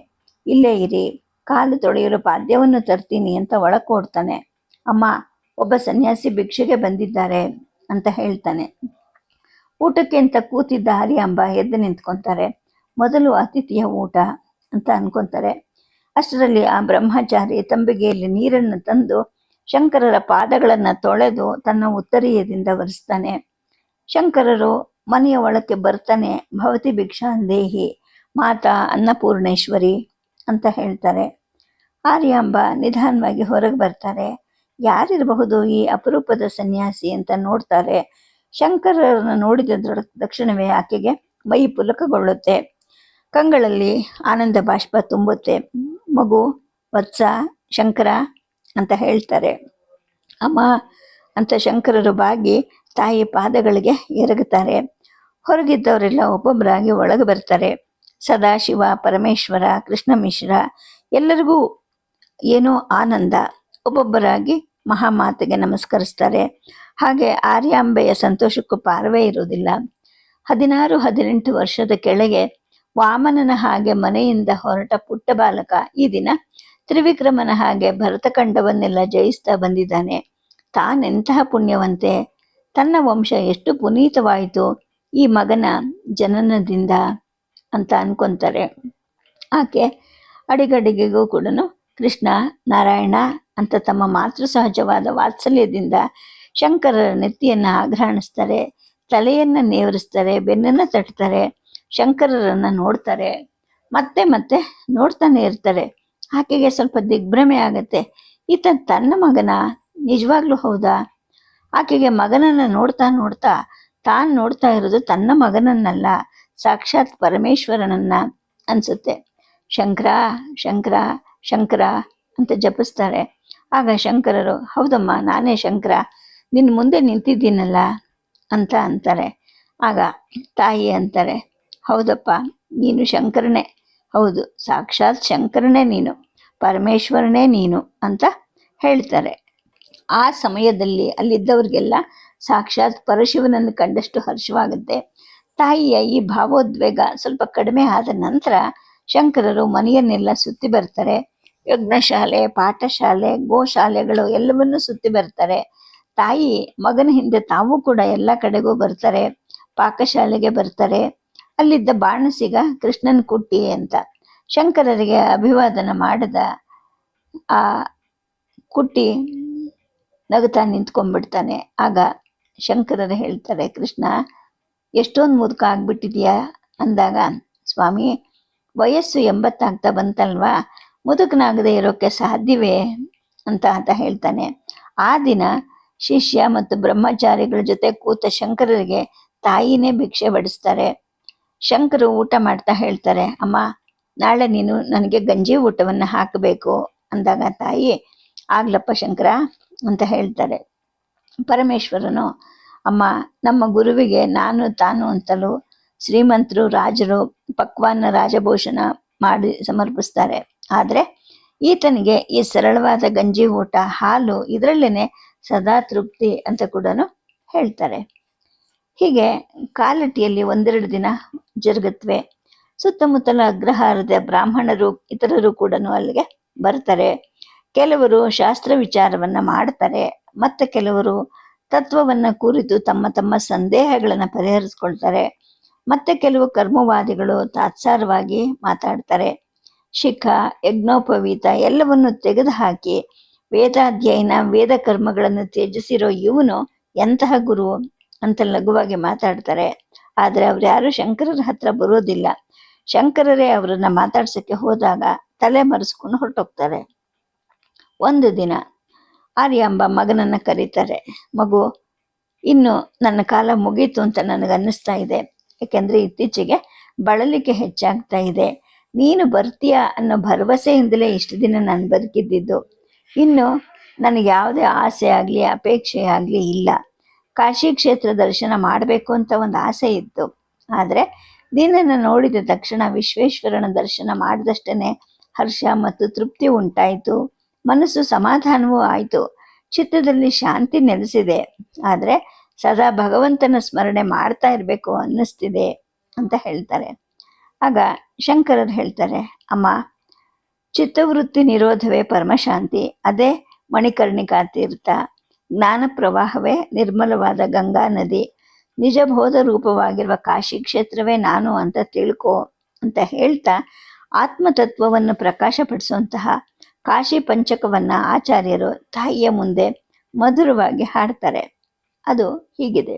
ಇಲ್ಲೇ ಇರಿ, ಕಾಲು ತೊಳೆಯಲು ಪಾದ್ಯವನ್ನು ತರ್ತೀನಿ ಅಂತ ಒಳಕೋಡ್ತಾನೆ. ಅಮ್ಮ, ಒಬ್ಬ ಸನ್ಯಾಸಿ ಭಿಕ್ಷೆಗೆ ಬಂದಿದ್ದಾರೆ ಅಂತ ಹೇಳ್ತಾನೆ. ಊಟಕ್ಕೆ ಅಂತ ಕೂತಿದ್ದ ಆರ್ಯಾಂಬ ಎದ್ದು ನಿಂತ್ಕೊತಾರೆ. ಮೊದಲು ಅತಿಥಿಯ ಊಟ ಅಂತ ಅನ್ಕೊತಾರೆ. ಅಷ್ಟರಲ್ಲಿ ಆ ಬ್ರಹ್ಮಚಾರಿ ತಂಬಿಗೆಯಲ್ಲಿ ನೀರನ್ನು ತಂದು ಶಂಕರರ ಪಾದಗಳನ್ನು ತೊಳೆದು ತನ್ನ ಉತ್ತರೀಯದಿಂದ ಒರೆಸ್ತಾನೆ. ಶಂಕರರು ಮನೆಯ ಒಳಕ್ಕೆ ಬರ್ತಾನೆ. ಭವತಿ ಭಿಕ್ಷಾಂದೇಹಿ ಮಾತಾ ಅನ್ನಪೂರ್ಣೇಶ್ವರಿ ಅಂತ ಹೇಳ್ತಾರೆ. ಆರ್ಯಾಂಬ ನಿಧಾನವಾಗಿ ಹೊರಗೆ ಬರ್ತಾರೆ. ಯಾರಿರಬಹುದು ಈ ಅಪರೂಪದ ಸನ್ಯಾಸಿ ಅಂತ ನೋಡ್ತಾರೆ. ಶಂಕರರನ್ನು ನೋಡಿದ ತಕ್ಷಣವೇ ಆಕೆಗೆ ಮೈ ಪುಲಕಗೊಳ್ಳುತ್ತೆ, ಕಂಗಳಲ್ಲಿ ಆನಂದ ಬಾಷ್ಪ ತುಂಬುತ್ತೆ. ಮಗು, ವತ್ಸ, ಶಂಕರ ಅಂತ ಹೇಳ್ತಾರೆ. ಅಮ್ಮ ಅಂತ ಶಂಕರರು ಬಾಗಿ ತಾಯಿ ಪಾದಗಳಿಗೆ ಎರಗುತ್ತಾರೆ. ಹೊರಗಿದ್ದವರೆಲ್ಲ ಒಬ್ಬೊಬ್ಬರಾಗಿ ಒಳಗೆ ಬರ್ತಾರೆ. ಸದಾಶಿವ, ಪರಮೇಶ್ವರ, ಕೃಷ್ಣ ಮಿಶ್ರ ಎಲ್ಲರಿಗೂ ಏನೋ ಆನಂದ. ಒಬ್ಬೊಬ್ಬರಾಗಿ ಮಹಾಮಾತೆಗೆ ನಮಸ್ಕರಿಸ್ತಾರೆ. ಹಾಗೆ ಆರ್ಯಾಂಬೆಯ ಸಂತೋಷಕ್ಕೂ ಪಾರವೇ ಇರುವುದಿಲ್ಲ. 16-18 ವರ್ಷದ ಕೆಳಗೆ ವಾಮನನ ಹಾಗೆ ಮನೆಯಿಂದ ಹೊರಟ ಪುಟ್ಟ ಬಾಲಕ ಈ ದಿನ ತ್ರಿವಿಕ್ರಮನ ಹಾಗೆ ಭರತಖಂಡವನ್ನೆಲ್ಲ ಜಯಿಸ್ತಾ ಬಂದಿದ್ದಾನೆ. ತಾನೆಂತಹ ಪುಣ್ಯವಂತೆ, ತನ್ನ ವಂಶ ಎಷ್ಟು ಪುನೀತವಾಯಿತು, ಈ ಮಗನ ಜನನದಿಂದ ಅಂತ ಅನ್ಕೊಂತಾರೆ. ಆಕೆ ಅಡಿಗಡಿಗೆಗೂ ಕೂಡ ಕೃಷ್ಣ ನಾರಾಯಣ ಅಂತ ತಮ್ಮ ಮಾತೃ ಸಹಜವಾದ ವಾತ್ಸಲ್ಯದಿಂದ ಶಂಕರರ ನೆತ್ತಿಯನ್ನು ಆಘ್ರಾಣಿಸ್ತಾರೆ, ತಲೆಯನ್ನು ನೇವರಿಸ್ತಾರೆ, ಬೆನ್ನನ್ನು ತಟ್ತಾರೆ, ಶಂಕರರನ್ನು ನೋಡ್ತಾರೆ, ಮತ್ತೆ ಮತ್ತೆ ನೋಡ್ತಾನೆ ಇರ್ತಾರೆ. ಆಕೆಗೆ ಸ್ವಲ್ಪ ದಿಗ್ಭ್ರಮೆ ಆಗತ್ತೆ. ಈತ ತನ್ನ ಮಗನ? ನಿಜವಾಗ್ಲೂ ಹೌದಾ? ಆಕೆಗೆ ಮಗನನ್ನು ನೋಡ್ತಾ ನೋಡ್ತಾ ತಾನು ನೋಡ್ತಾ ಇರೋದು ತನ್ನ ಮಗನನ್ನಲ್ಲ, ಸಾಕ್ಷಾತ್ ಪರಮೇಶ್ವರನನ್ನ ಅನ್ಸುತ್ತೆ. ಶಂಕರ ಶಂಕರ ಶಂಕರ ಅಂತ ಜಪಿಸ್ತಾರೆ. ಆಗ ಶಂಕರರು, ಹೌದಮ್ಮ ನಾನೇ ಶಂಕರ, ನಿನ್ನ ಮುಂದೆ ನಿಂತಿದ್ದೀನಲ್ಲ ಅಂತ ಅಂತಾರೆ. ಆಗ ತಾಯಿ ಅಂತಾರೆ, ಹೌದಪ್ಪ ನೀನು ಶಂಕರನೇ, ಹೌದು ಸಾಕ್ಷಾತ್ ಶಂಕರನೇ ನೀನು, ಪರಮೇಶ್ವರನೇ ನೀನು ಅಂತ ಹೇಳ್ತಾರೆ. ಆ ಸಮಯದಲ್ಲಿ ಅಲ್ಲಿದ್ದವ್ರಿಗೆಲ್ಲ ಸಾಕ್ಷಾತ್ ಪರಶಿವನನ್ನು ಕಂಡಷ್ಟು ಹರ್ಷವಾಗುತ್ತೆ. ತಾಯಿಯ ಈ ಭಾವೋದ್ವೇಗ ಸ್ವಲ್ಪ ಕಡಿಮೆ ಆದ ನಂತರ ಶಂಕರರು ಮನೆಯನ್ನೆಲ್ಲ ಸುತ್ತಿ ಬರ್ತಾರೆ. ಯಜ್ಞಶಾಲೆ, ಪಾಠಶಾಲೆ, ಗೋಶಾಲೆಗಳು ಎಲ್ಲವನ್ನೂ ಸುತ್ತಿ ಬರ್ತಾರೆ. ತಾಯಿ ಮಗನ ಹಿಂದೆ ತಾವು ಕೂಡ ಎಲ್ಲ ಕಡೆಗೂ ಬರ್ತಾರೆ. ಪಾಕಶಾಲೆಗೆ ಬರ್ತಾರೆ. ಅಲ್ಲಿದ್ದ ಬಾಣಸಿಗ ಕೃಷ್ಣನ್ ಕುಟ್ಟಿ ಅಂತ ಶಂಕರರಿಗೆ ಅಭಿವಾದನ ಮಾಡಿದ ಆ ಕುಟ್ಟಿ ನಗುತ್ತಾ ನಿಂತ್ಕೊಂಡ್ಬಿಡ್ತಾನೆ. ಆಗ ಶಂಕರರು ಹೇಳ್ತಾರೆ, ಕೃಷ್ಣ ಎಷ್ಟೊಂದು ಮುದುಕ ಆಗ್ಬಿಟ್ಟಿದ್ಯಾ ಅಂದಾಗ, ಸ್ವಾಮಿ ವಯಸ್ಸು 80 ಆಗ್ತಾ ಬಂತಲ್ವಾ, ಮುದುಕನಾಗದೆ ಇರೋಕ್ಕೆ ಸಾಧ್ಯವೇ ಅಂತ ಆತ ಹೇಳ್ತಾನೆ. ಆ ದಿನ ಶಿಷ್ಯ ಮತ್ತು ಬ್ರಹ್ಮಚಾರಿಗಳ ಜೊತೆ ಕೂತ ಶಂಕರರಿಗೆ ತಾಯಿನೇ ಭಿಕ್ಷೆ ಬಡಿಸ್ತಾರೆ. ಶಂಕರು ಊಟ ಮಾಡ್ತಾ ಹೇಳ್ತಾರೆ, ಅಮ್ಮ ನಾಳೆ ನೀನು ನನಗೆ ಗಂಜಿ ಊಟವನ್ನು ಹಾಕಬೇಕು ಅಂದಾಗ ತಾಯಿ, ಆಗ್ಲಪ್ಪ ಶಂಕರ ಅಂತ ಹೇಳ್ತಾರೆ. ಪರಮೇಶ್ವರನು, ಅಮ್ಮ ನಮ್ಮ ಗುರುವಿಗೆ ನಾನು ತಾನು ಅಂತಲೂ ಶ್ರೀಮಂತರು ರಾಜರು ಪಕ್ವಾನ್ನ ರಾಜಭೂಷಣ ಮಾಡಿ ಸಮರ್ಪಿಸ್ತಾರೆ. ಆದರೆ ಈತನಿಗೆ ಈ ಸರಳವಾದ ಗಂಜಿ ಊಟ, ಹಾಲು ಇದರಲ್ಲೇನೆ ಸದಾ ತೃಪ್ತಿ ಅಂತ ಕೂಡ ಹೇಳ್ತಾರೆ. ಹೀಗೆ ಕಾಲಟಿಯಲ್ಲಿ 1-2 ದಿನ ಜರುಗತ್ವೆ. ಸುತ್ತಮುತ್ತಲ ಅಗ್ರಹಾರದ ಬ್ರಾಹ್ಮಣರು ಇತರರು ಕೂಡ ಅಲ್ಲಿಗೆ ಬರ್ತಾರೆ. ಕೆಲವರು ಶಾಸ್ತ್ರ ವಿಚಾರವನ್ನ ಮಾಡ್ತಾರೆ, ಮತ್ತೆ ಕೆಲವರು ತತ್ವವನ್ನ ಕುರಿತು ತಮ್ಮ ತಮ್ಮ ಸಂದೇಹಗಳನ್ನು ಪರಿಹರಿಸ್ಕೊಳ್ತಾರೆ, ಮತ್ತೆ ಕೆಲವು ಕರ್ಮವಾದಿಗಳು ತಾತ್ಸಾರವಾಗಿ ಮಾತಾಡ್ತಾರೆ. ಶಿಖ ಯಜ್ಞೋಪವೀತ ಎಲ್ಲವನ್ನು ತೆಗೆದುಹಾಕಿ ವೇದಾಧ್ಯಯನ ವೇದ ಕರ್ಮಗಳನ್ನು ತ್ಯಜಿಸಿರೋ ಇವನು ಎಂತಹ ಗುರು ಅಂತ ಲಘುವಾಗಿ ಮಾತಾಡ್ತಾರೆ. ಆದರೆ ಅವ್ರು ಯಾರು ಶಂಕರರ ಹತ್ರ ಬರೋದಿಲ್ಲ. ಶಂಕರರೇ ಅವರನ್ನ ಮಾತಾಡ್ಸಕ್ಕೆ ಹೋದಾಗ ತಲೆ ಮರೆಸ್ಕೊಂಡು ಹೊರಟೋಗ್ತಾರೆ. ಒಂದು ದಿನ ಆರ್ಯಾಂಬ ಮಗನನ್ನ ಕರೀತಾರೆ. ಮಗು, ಇನ್ನು ನನ್ನ ಕಾಲ ಮುಗೀತು ಅಂತ ನನಗನ್ನಿಸ್ತಾ ಇದೆ. ಯಾಕೆಂದ್ರೆ ಇತ್ತೀಚೆಗೆ ಬಳಲಿಕೆ ಹೆಚ್ಚಾಗ್ತಾ ಇದೆ. ನೀನು ಬರ್ತೀಯಾ ಅನ್ನೋ ಭರವಸೆಯಿಂದಲೇ ಇಷ್ಟು ದಿನ ನಾನು ಬದುಕಿದ್ದಿದ್ದು. ಇನ್ನು ನನಗೆ ಯಾವುದೇ ಆಸೆ ಆಗಲಿ ಅಪೇಕ್ಷೆ ಆಗಲಿ ಇಲ್ಲ. ಕಾಶಿ ಕ್ಷೇತ್ರ ದರ್ಶನ ಮಾಡಬೇಕು ಅಂತ ಒಂದು ಆಸೆ ಇತ್ತು. ಆದರೆ ನಿನ್ನನ್ನು ನೋಡಿದ ತಕ್ಷಣ ವಿಶ್ವೇಶ್ವರನ ದರ್ಶನ ಮಾಡಿದಷ್ಟೇ ಹರ್ಷ ಮತ್ತು ತೃಪ್ತಿ ಉಂಟಾಯಿತು. ಮನಸ್ಸು ಸಮಾಧಾನವೂ ಆಯಿತು. ಚಿತ್ತದಲ್ಲಿ ಶಾಂತಿ ನೆಲೆಸಿದೆ. ಆದರೆ ಸದಾ ಭಗವಂತನ ಸ್ಮರಣೆ ಮಾಡ್ತಾ ಇರಬೇಕು ಅನ್ನಿಸ್ತಿದೆ ಅಂತ ಹೇಳ್ತಾರೆ. ಆಗ ಶಂಕರರು ಹೇಳ್ತಾರೆ, ಅಮ್ಮ ಚಿತ್ತವೃತ್ತಿ ನಿರೋಧವೇ ಪರಮಶಾಂತಿ, ಅದೇ ಮಣಿಕರ್ಣಿಕಾ ತೀರ್ಥ, ಜ್ಞಾನ ಪ್ರವಾಹವೇ ನಿರ್ಮಲವಾದ ಗಂಗಾ ನದಿ, ನಿಜಬೋಧ ರೂಪವಾಗಿರುವ ಕಾಶಿ ಕ್ಷೇತ್ರವೇ ನಾನು ಅಂತ ತಿಳ್ಕೊ ಅಂತ ಹೇಳ್ತಾ ಆತ್ಮತತ್ವವನ್ನು ಪ್ರಕಾಶಪಡಿಸುವಂತಹ ಕಾಶಿ ಪಂಚಕವನ್ನ ಆಚಾರ್ಯರು ತಾಯಿಯ ಮುಂದೆ ಮಧುರವಾಗಿ ಹಾಡ್ತಾರೆ. ಅದು ಹೀಗಿದೆ.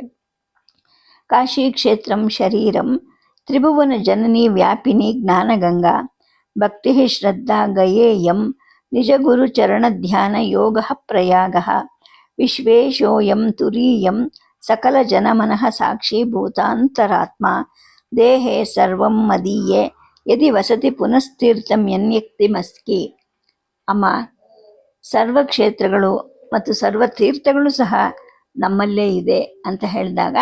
ಕಾಶಿ ಕ್ಷೇತ್ರಂ ಶರೀರಂ ತ್ರಿಭುವನ ಜನನಿ ವ್ಯಾಪಿನಿ ಜ್ಞಾನಗಂಗಾ ಭಕ್ತಿ ಶ್ರದ್ಧಾ ಗಯೇಯಂ ನಿಜ ಗುರು ಚರಣ ಧ್ಯಾನ ಯೋಗ ಪ್ರಯಾಗ ವಿಶ್ವೇಶೋಯಂ ತುರೀಯಂ ಸಕಲ ಜನಮನಃ ಸಾಕ್ಷಿ ಭೂತಾಂತರಾತ್ಮ ದೇಹೇ ಸರ್ವಂ ಮದೀಯೇ ಯದಿ ವಸತಿ ಪುನಸ್ತೀರ್ಥಂ ಯನ್ಯಕ್ತಿಮಸ್ಕಿ. ಅಮ್ಮ, ಸರ್ವ ಕ್ಷೇತ್ರಗಳು ಮತ್ತು ಸರ್ವ ತೀರ್ಥಗಳು ಸಹ ನಮ್ಮಲ್ಲೇ ಇದೆ ಅಂತ ಹೇಳಿದಾಗ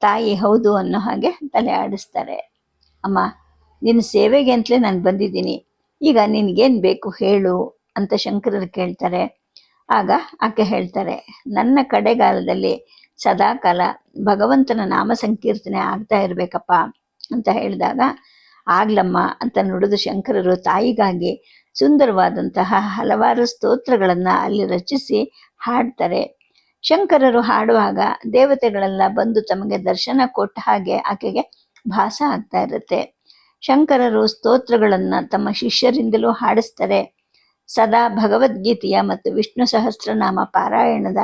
ತಾಯಿ ಹೌದು ಅನ್ನೋ ಹಾಗೆ ತಲೆ ಆಡಿಸ್ತಾರೆ. ಅಮ್ಮ, ನಿನ್ನ ಸೇವೆಗೆ ಅಂತಲೇ ನಾನು ಬಂದಿದ್ದೀನಿ, ಈಗ ನಿನಗೇನು ಬೇಕು ಹೇಳು ಅಂತ ಶಂಕರರು ಕೇಳ್ತಾರೆ. ಆಗ ಆಕೆ ಹೇಳ್ತಾರೆ, ನನ್ನ ಕಡೆಗಾಲದಲ್ಲಿ ಸದಾಕಾಲ ಭಗವಂತನ ನಾಮ ಸಂಕೀರ್ತನೆ ಆಗ್ತಾ ಇರಬೇಕಪ್ಪ ಅಂತ ಹೇಳಿದಾಗ, ಆಗ್ಲಮ್ಮ ಅಂತ ನುಡಿದು ಶಂಕರರು ತಾಯಿಗಾಗಿ ಸುಂದರವಾದಂತಹ ಹಲವಾರು ಸ್ತೋತ್ರಗಳನ್ನು ಅಲ್ಲಿ ರಚಿಸಿ ಹಾಡ್ತಾರೆ. ಶಂಕರರು ಹಾಡುವಾಗ ದೇವತೆಗಳೆಲ್ಲ ಬಂದು ತಮಗೆ ದರ್ಶನ ಕೊಟ್ಟ ಹಾಗೆ ಆಕೆಗೆ ಭಾಸ ಆಗ್ತಾ ಇರುತ್ತೆ. ಶಂಕರರು ಸ್ತೋತ್ರಗಳನ್ನ ತಮ್ಮ ಶಿಷ್ಯರಿಂದಲೂ ಹಾಡಿಸ್ತಾರೆ. ಸದಾ ಭಗವದ್ಗೀತೆಯ ಮತ್ತು ವಿಷ್ಣು ಸಹಸ್ರನಾಮ ಪಾರಾಯಣದ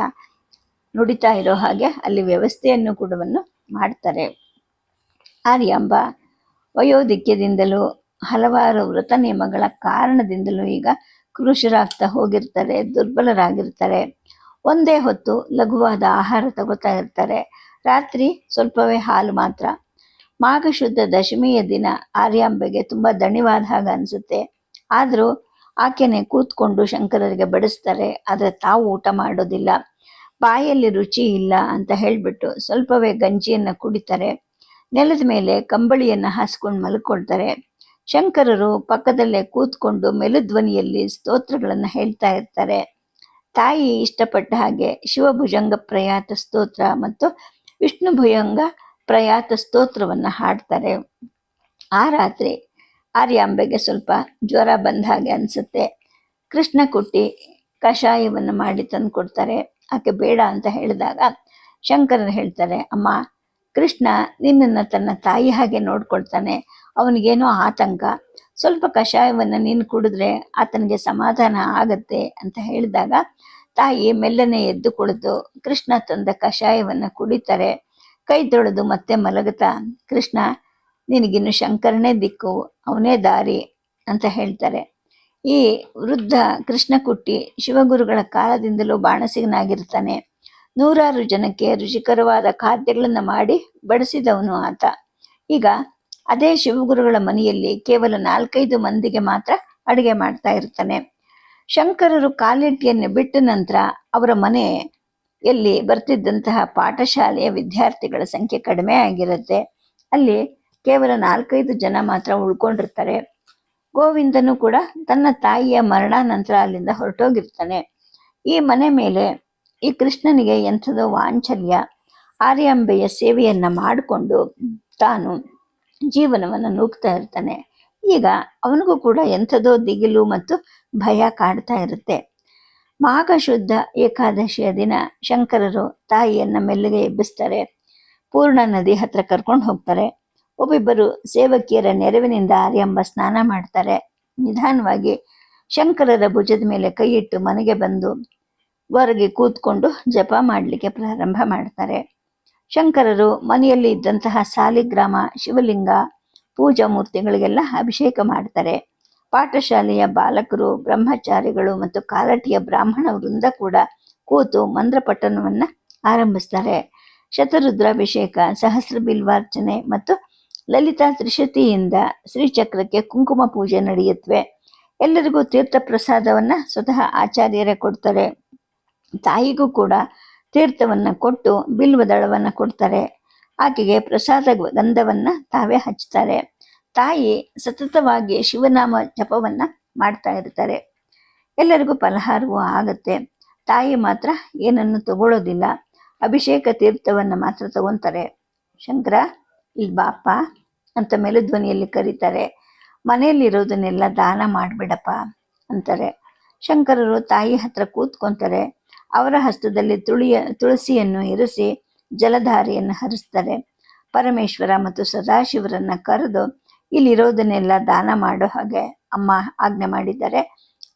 ನುಡಿತಾ ಇರೋ ಹಾಗೆ ಅಲ್ಲಿ ವ್ಯವಸ್ಥೆಯನ್ನು ಕೂಡ ಮಾಡ್ತಾರೆ. ಆರ್ಯಾಂಬ ವಯೋಧಿಕ್ಯದಿಂದಲೂ ಹಲವಾರು ವ್ರತ ನಿಯಮಗಳ ಕಾರಣದಿಂದಲೂ ಈಗ ಕೃಶರಾಗ್ತಾ ಹೋಗಿರ್ತಾರೆ, ದುರ್ಬಲರಾಗಿರ್ತಾರೆ. ಒಂದೇ ಹೊತ್ತು ಲಘುವಾದ ಆಹಾರ ತಗೋತಾ ಇರ್ತಾರೆ. ರಾತ್ರಿ ಸ್ವಲ್ಪವೇ ಹಾಲು ಮಾತ್ರ. ಮಾಘ ಶುದ್ಧ ದಶಮಿಯ ದಿನ ಆರ್ಯಾಂಬೆಗೆ ತುಂಬ ದಣಿವಾದ ಹಾಗೆ ಅನಿಸುತ್ತೆ. ಆದರೂ ಆಕೆನೆ ಕೂತ್ಕೊಂಡು ಶಂಕರರಿಗೆ ಬಡಿಸ್ತಾರೆ. ಆದರೆ ತಾವು ಊಟ ಮಾಡೋದಿಲ್ಲ. ಬಾಯಲ್ಲಿ ರುಚಿ ಇಲ್ಲ ಅಂತ ಹೇಳಿಬಿಟ್ಟು ಸ್ವಲ್ಪವೇ ಗಂಜಿಯನ್ನು ಕುಡಿತಾರೆ. ನೆಲದ ಮೇಲೆ ಕಂಬಳಿಯನ್ನು ಹಾಸ್ಕೊಂಡು ಮಲ್ಕೊಳ್ತಾರೆ. ಶಂಕರರು ಪಕ್ಕದಲ್ಲೇ ಕೂತ್ಕೊಂಡು ಮೆಲುಧ್ವನಿಯಲ್ಲಿ ಸ್ತೋತ್ರಗಳನ್ನು ಹೇಳ್ತಾ ಇರ್ತಾರೆ. ತಾಯಿ ಇಷ್ಟಪಟ್ಟ ಹಾಗೆ ಶಿವಭುಜಂಗ ಪ್ರಯಾತ ಸ್ತೋತ್ರ ಮತ್ತು ವಿಷ್ಣು ಭುಜಂಗ ಪ್ರಯಾತ ಸ್ತೋತ್ರವನ್ನು ಹಾಡ್ತಾರೆ. ಆ ರಾತ್ರಿ ಆರ್ಯಾಂಬೆಗೆ ಸ್ವಲ್ಪ ಜ್ವರ ಬಂದ ಹಾಗೆ ಅನಿಸುತ್ತೆ. ಕೃಷ್ಣ ಕುಟ್ಟಿ ಕಷಾಯವನ್ನು ಮಾಡಿ ತಂದು ಕೊಡ್ತಾರೆ. ಆಕೆ ಬೇಡ ಅಂತ ಹೇಳಿದಾಗ ಶಂಕರರು ಹೇಳ್ತಾರೆ, ಅಮ್ಮ, ಕೃಷ್ಣ ನಿನ್ನನ್ನು ತನ್ನ ತಾಯಿ ಹಾಗೆ ನೋಡ್ಕೊಳ್ತಾನೆ, ಅವನಿಗೇನೋ ಆತಂಕ, ಸ್ವಲ್ಪ ಕಷಾಯವನ್ನು ನೀನು ಕುಡಿದ್ರೆ ಆತನಿಗೆ ಸಮಾಧಾನ ಆಗತ್ತೆ ಅಂತ ಹೇಳಿದಾಗ ತಾಯಿ ಮೆಲ್ಲನೆ ಎದ್ದು ಕುಳಿತು ಕೃಷ್ಣ ತಂದ ಕಷಾಯವನ್ನು ಕುಡಿತಾರೆ. ಕೈ ತೊಳೆದು ಮತ್ತೆ ಮಲಗುತ್ತಾ, ಕೃಷ್ಣ, ನಿನಗಿನ್ನು ಶಂಕರನೇ ದಿಕ್ಕು, ಅವನೇ ದಾರಿ ಅಂತ ಹೇಳ್ತಾರೆ. ಈ ವೃದ್ಧ ಕೃಷ್ಣಕುಟ್ಟಿ ಶಿವಗುರುಗಳ ಕಾಲದಿಂದಲೂ ಬಾಣಸಿಗನಾಗಿರ್ತಾನೆ. ನೂರಾರು ಜನಕ್ಕೆ ರುಚಿಕರವಾದ ಖಾದ್ಯಗಳನ್ನು ಮಾಡಿ ಬಡಿಸಿದವನು ಆತ. ಈಗ ಅದೇ ಶಿವಗುರುಗಳ ಮನೆಯಲ್ಲಿ ಕೇವಲ 4-5 ಮಂದಿಗೆ ಮಾತ್ರ ಅಡುಗೆ ಮಾಡ್ತಾ ಇರ್ತಾನೆ. ಶಂಕರರು ಕಾಲೇಟಿಯನ್ನು ಬಿಟ್ಟ ನಂತರ ಅವರ ಮನೆಯಲ್ಲಿ ಬರ್ತಿದ್ದಂತಹ ಪಾಠಶಾಲೆಯ ವಿದ್ಯಾರ್ಥಿಗಳ ಸಂಖ್ಯೆ ಕಡಿಮೆ ಆಗಿರುತ್ತೆ. ಅಲ್ಲಿ ಕೇವಲ 4-5 ಜನ ಮಾತ್ರ ಉಳ್ಕೊಂಡಿರ್ತಾರೆ. ಗೋವಿಂದನು ಕೂಡ ತನ್ನ ತಾಯಿಯ ಮರಣಾನಂತರ ಅಲ್ಲಿಂದ ಹೊರಟೋಗಿರ್ತಾನೆ. ಈ ಮನೆ ಮೇಲೆ ಈ ಕೃಷ್ಣನಿಗೆ ಎಂಥದೋ ವಾಂಚಲ್ಯ. ಆರ್ಯಾಂಬೆಯ ಸೇವೆಯನ್ನು ಮಾಡಿಕೊಂಡು ತಾನು ಜೀವನವನ್ನು ನೂಗ್ತಾ ಇರ್ತಾನೆ. ಈಗ ಅವನಿಗೂ ಕೂಡ ಎಂಥದೋ ದಿಗಿಲು ಮತ್ತು ಭಯ ಕಾಡ್ತಾ ಇರುತ್ತೆ. ಮಾಘ ಶುದ್ಧ ಏಕಾದಶಿಯ ದಿನ ಶಂಕರರು ತಾಯಿಯನ್ನು ಮೆಲ್ಲಗೆ ಎಬ್ಬಿಸ್ತಾರೆ. ಪೂರ್ಣ ನದಿ ಹತ್ರ ಕರ್ಕೊಂಡು ಹೋಗ್ತಾರೆ. ಒಬ್ಬಿಬ್ಬರು ಸೇವಕಿಯರ ನೆರವಿನಿಂದ ಆರ್ಯಾಂಬ ಸ್ನಾನ ಮಾಡ್ತಾರೆ. ನಿಧಾನವಾಗಿ ಶಂಕರರ ಭುಜದ ಮೇಲೆ ಕೈ ಇಟ್ಟು ಮನೆಗೆ ಬಂದು ಹೊರಗೆ ಕೂತ್ಕೊಂಡು ಜಪ ಮಾಡಲಿಕ್ಕೆ ಪ್ರಾರಂಭ ಮಾಡ್ತಾರೆ. ಶಂಕರರು ಮನೆಯಲ್ಲಿ ಇದ್ದಂತಹ ಸಾಲಿಗ್ರಾಮ, ಶಿವಲಿಂಗ, ಪೂಜಾ ಮೂರ್ತಿಗಳಿಗೆಲ್ಲ ಅಭಿಷೇಕ ಮಾಡ್ತಾರೆ. ಪಾಠಶಾಲೆಯ ಬಾಲಕರು, ಬ್ರಹ್ಮಚಾರಿಗಳು ಮತ್ತು ಕಾಲಟಿಯ ಬ್ರಾಹ್ಮಣ ವೃಂದ ಕೂಡ ಕೂತು ಮಂತ್ರ ಪಠಣವನ್ನು ಆರಂಭಿಸ್ತಾರೆ. ಶತರುದ್ರಾಭಿಷೇಕ, ಸಹಸ್ರ ಬಿಲ್ವಾರ್ಚನೆ ಮತ್ತು ಲಲಿತಾ ತ್ರಿಶತಿಯಿಂದ ಶ್ರೀಚಕ್ರಕ್ಕೆ ಕುಂಕುಮ ಪೂಜೆ ನಡೆಯುತ್ತವೆ. ಎಲ್ಲರಿಗೂ ತೀರ್ಥ ಪ್ರಸಾದವನ್ನು ಸ್ವತಃ ಆಚಾರ್ಯರೇ ಕೊಡ್ತಾರೆ. ತಾಯಿಗೂ ಕೂಡ ತೀರ್ಥವನ್ನು ಕೊಟ್ಟು ಬಿಲ್ವದಳವನ್ನು ಕೊಡ್ತಾರೆ. ಆಕೆಗೆ ಪ್ರಸಾದ ಗಂಧವನ್ನು ತಾವೇ ಹಚ್ತಾರೆ. ತಾಯಿ ಸತತವಾಗಿ ಶಿವನಾಮ ಜಪವನ್ನು ಮಾಡ್ತಾ ಇರ್ತಾರೆ. ಎಲ್ಲರಿಗೂ ಫಲಹಾರವೂ ಆಗುತ್ತೆ. ತಾಯಿ ಮಾತ್ರ ಏನನ್ನು ತಗೊಳ್ಳೋದಿಲ್ಲ. ಅಭಿಷೇಕ ತೀರ್ಥವನ್ನು ಮಾತ್ರ ತಗೊತಾರೆ. ಶಂಕರ, ಇಲ್ಲಿ ಬಾಪ ಅಂತ ಮೆಲುಧ್ವನಿಯಲ್ಲಿ ಕರೀತಾರೆ. ಮನೆಯಲ್ಲಿರೋದನ್ನೆಲ್ಲ ದಾನ ಮಾಡಿಬಿಡಪ್ಪ ಅಂತಾರೆ. ಶಂಕರರು ತಾಯಿ ಹತ್ರ ಕೂತ್ಕೊತಾರೆ. ಅವರ ಹಸ್ತದಲ್ಲಿ ತುಳಸಿಯನ್ನು ಇರಿಸಿ ಜಲಧಾರೆಯನ್ನು ಹರಿಸ್ತಾರೆ. ಪರಮೇಶ್ವರ ಮತ್ತು ಸದಾಶಿವರನ್ನು ಕರೆದು ಇಲ್ಲಿರೋದನ್ನೆಲ್ಲ ದಾನ ಮಾಡೋ ಹಾಗೆ ಅಮ್ಮ ಆಜ್ಞೆ ಮಾಡಿದ್ದಾರೆ,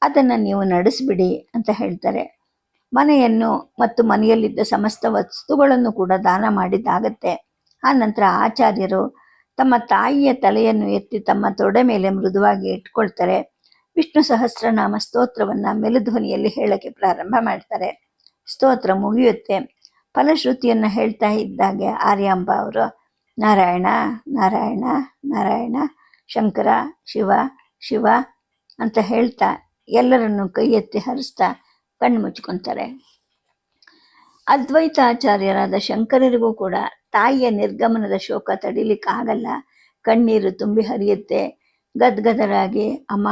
ಅದನ್ನು ನೀವು ನಡೆಸಿಬಿಡಿ ಅಂತ ಹೇಳ್ತಾರೆ. ಮನೆಯನ್ನು ಮತ್ತು ಮನೆಯಲ್ಲಿದ್ದ ಸಮಸ್ತ ವಸ್ತುಗಳನ್ನು ಕೂಡ ದಾನ ಮಾಡಿದ್ದಾಗತ್ತೆ. ಆ ನಂತರ ಆಚಾರ್ಯರು ತಮ್ಮ ತಾಯಿಯ ತಲೆಯನ್ನು ಎತ್ತಿ ತಮ್ಮ ತೊಡೆ ಮೇಲೆ ಮೃದುವಾಗಿ ಇಟ್ಕೊಳ್ತಾರೆ. ವಿಷ್ಣು ಸಹಸ್ರನಾಮ ಸ್ತೋತ್ರವನ್ನು ಮೆಲುಧ್ವನಿಯಲ್ಲಿ ಹೇಳಕ್ಕೆ ಪ್ರಾರಂಭ ಮಾಡ್ತಾರೆ. ಸ್ತೋತ್ರ ಮುಗಿಯುತ್ತೆ. ಫಲಶ್ರುತಿಯನ್ನು ಹೇಳ್ತಾ ಇದ್ದಾಗೆ ಆರ್ಯಾಂಬ ಅವರು ನಾರಾಯಣ ನಾರಾಯಣ ನಾರಾಯಣ, ಶಂಕರ ಶಿವ ಶಿವ ಅಂತ ಹೇಳ್ತಾ ಎಲ್ಲರನ್ನು ಕೈ ಎತ್ತಿ ಹರಿಸ್ತಾ ಕಣ್ಣು ಮುಚ್ಕೊತಾರೆ. ಅದ್ವೈತಾಚಾರ್ಯರಾದ ಶಂಕರರಿಗೂ ಕೂಡ ತಾಯಿಯ ನಿರ್ಗಮನದ ಶೋಕ ತಡಿಲಿಕ್ಕಾಗಲ್ಲ. ಕಣ್ಣೀರು ತುಂಬಿ ಹರಿಯುತ್ತೆ. ಗದ್ಗದರಾಗಿ ಅಮ್ಮ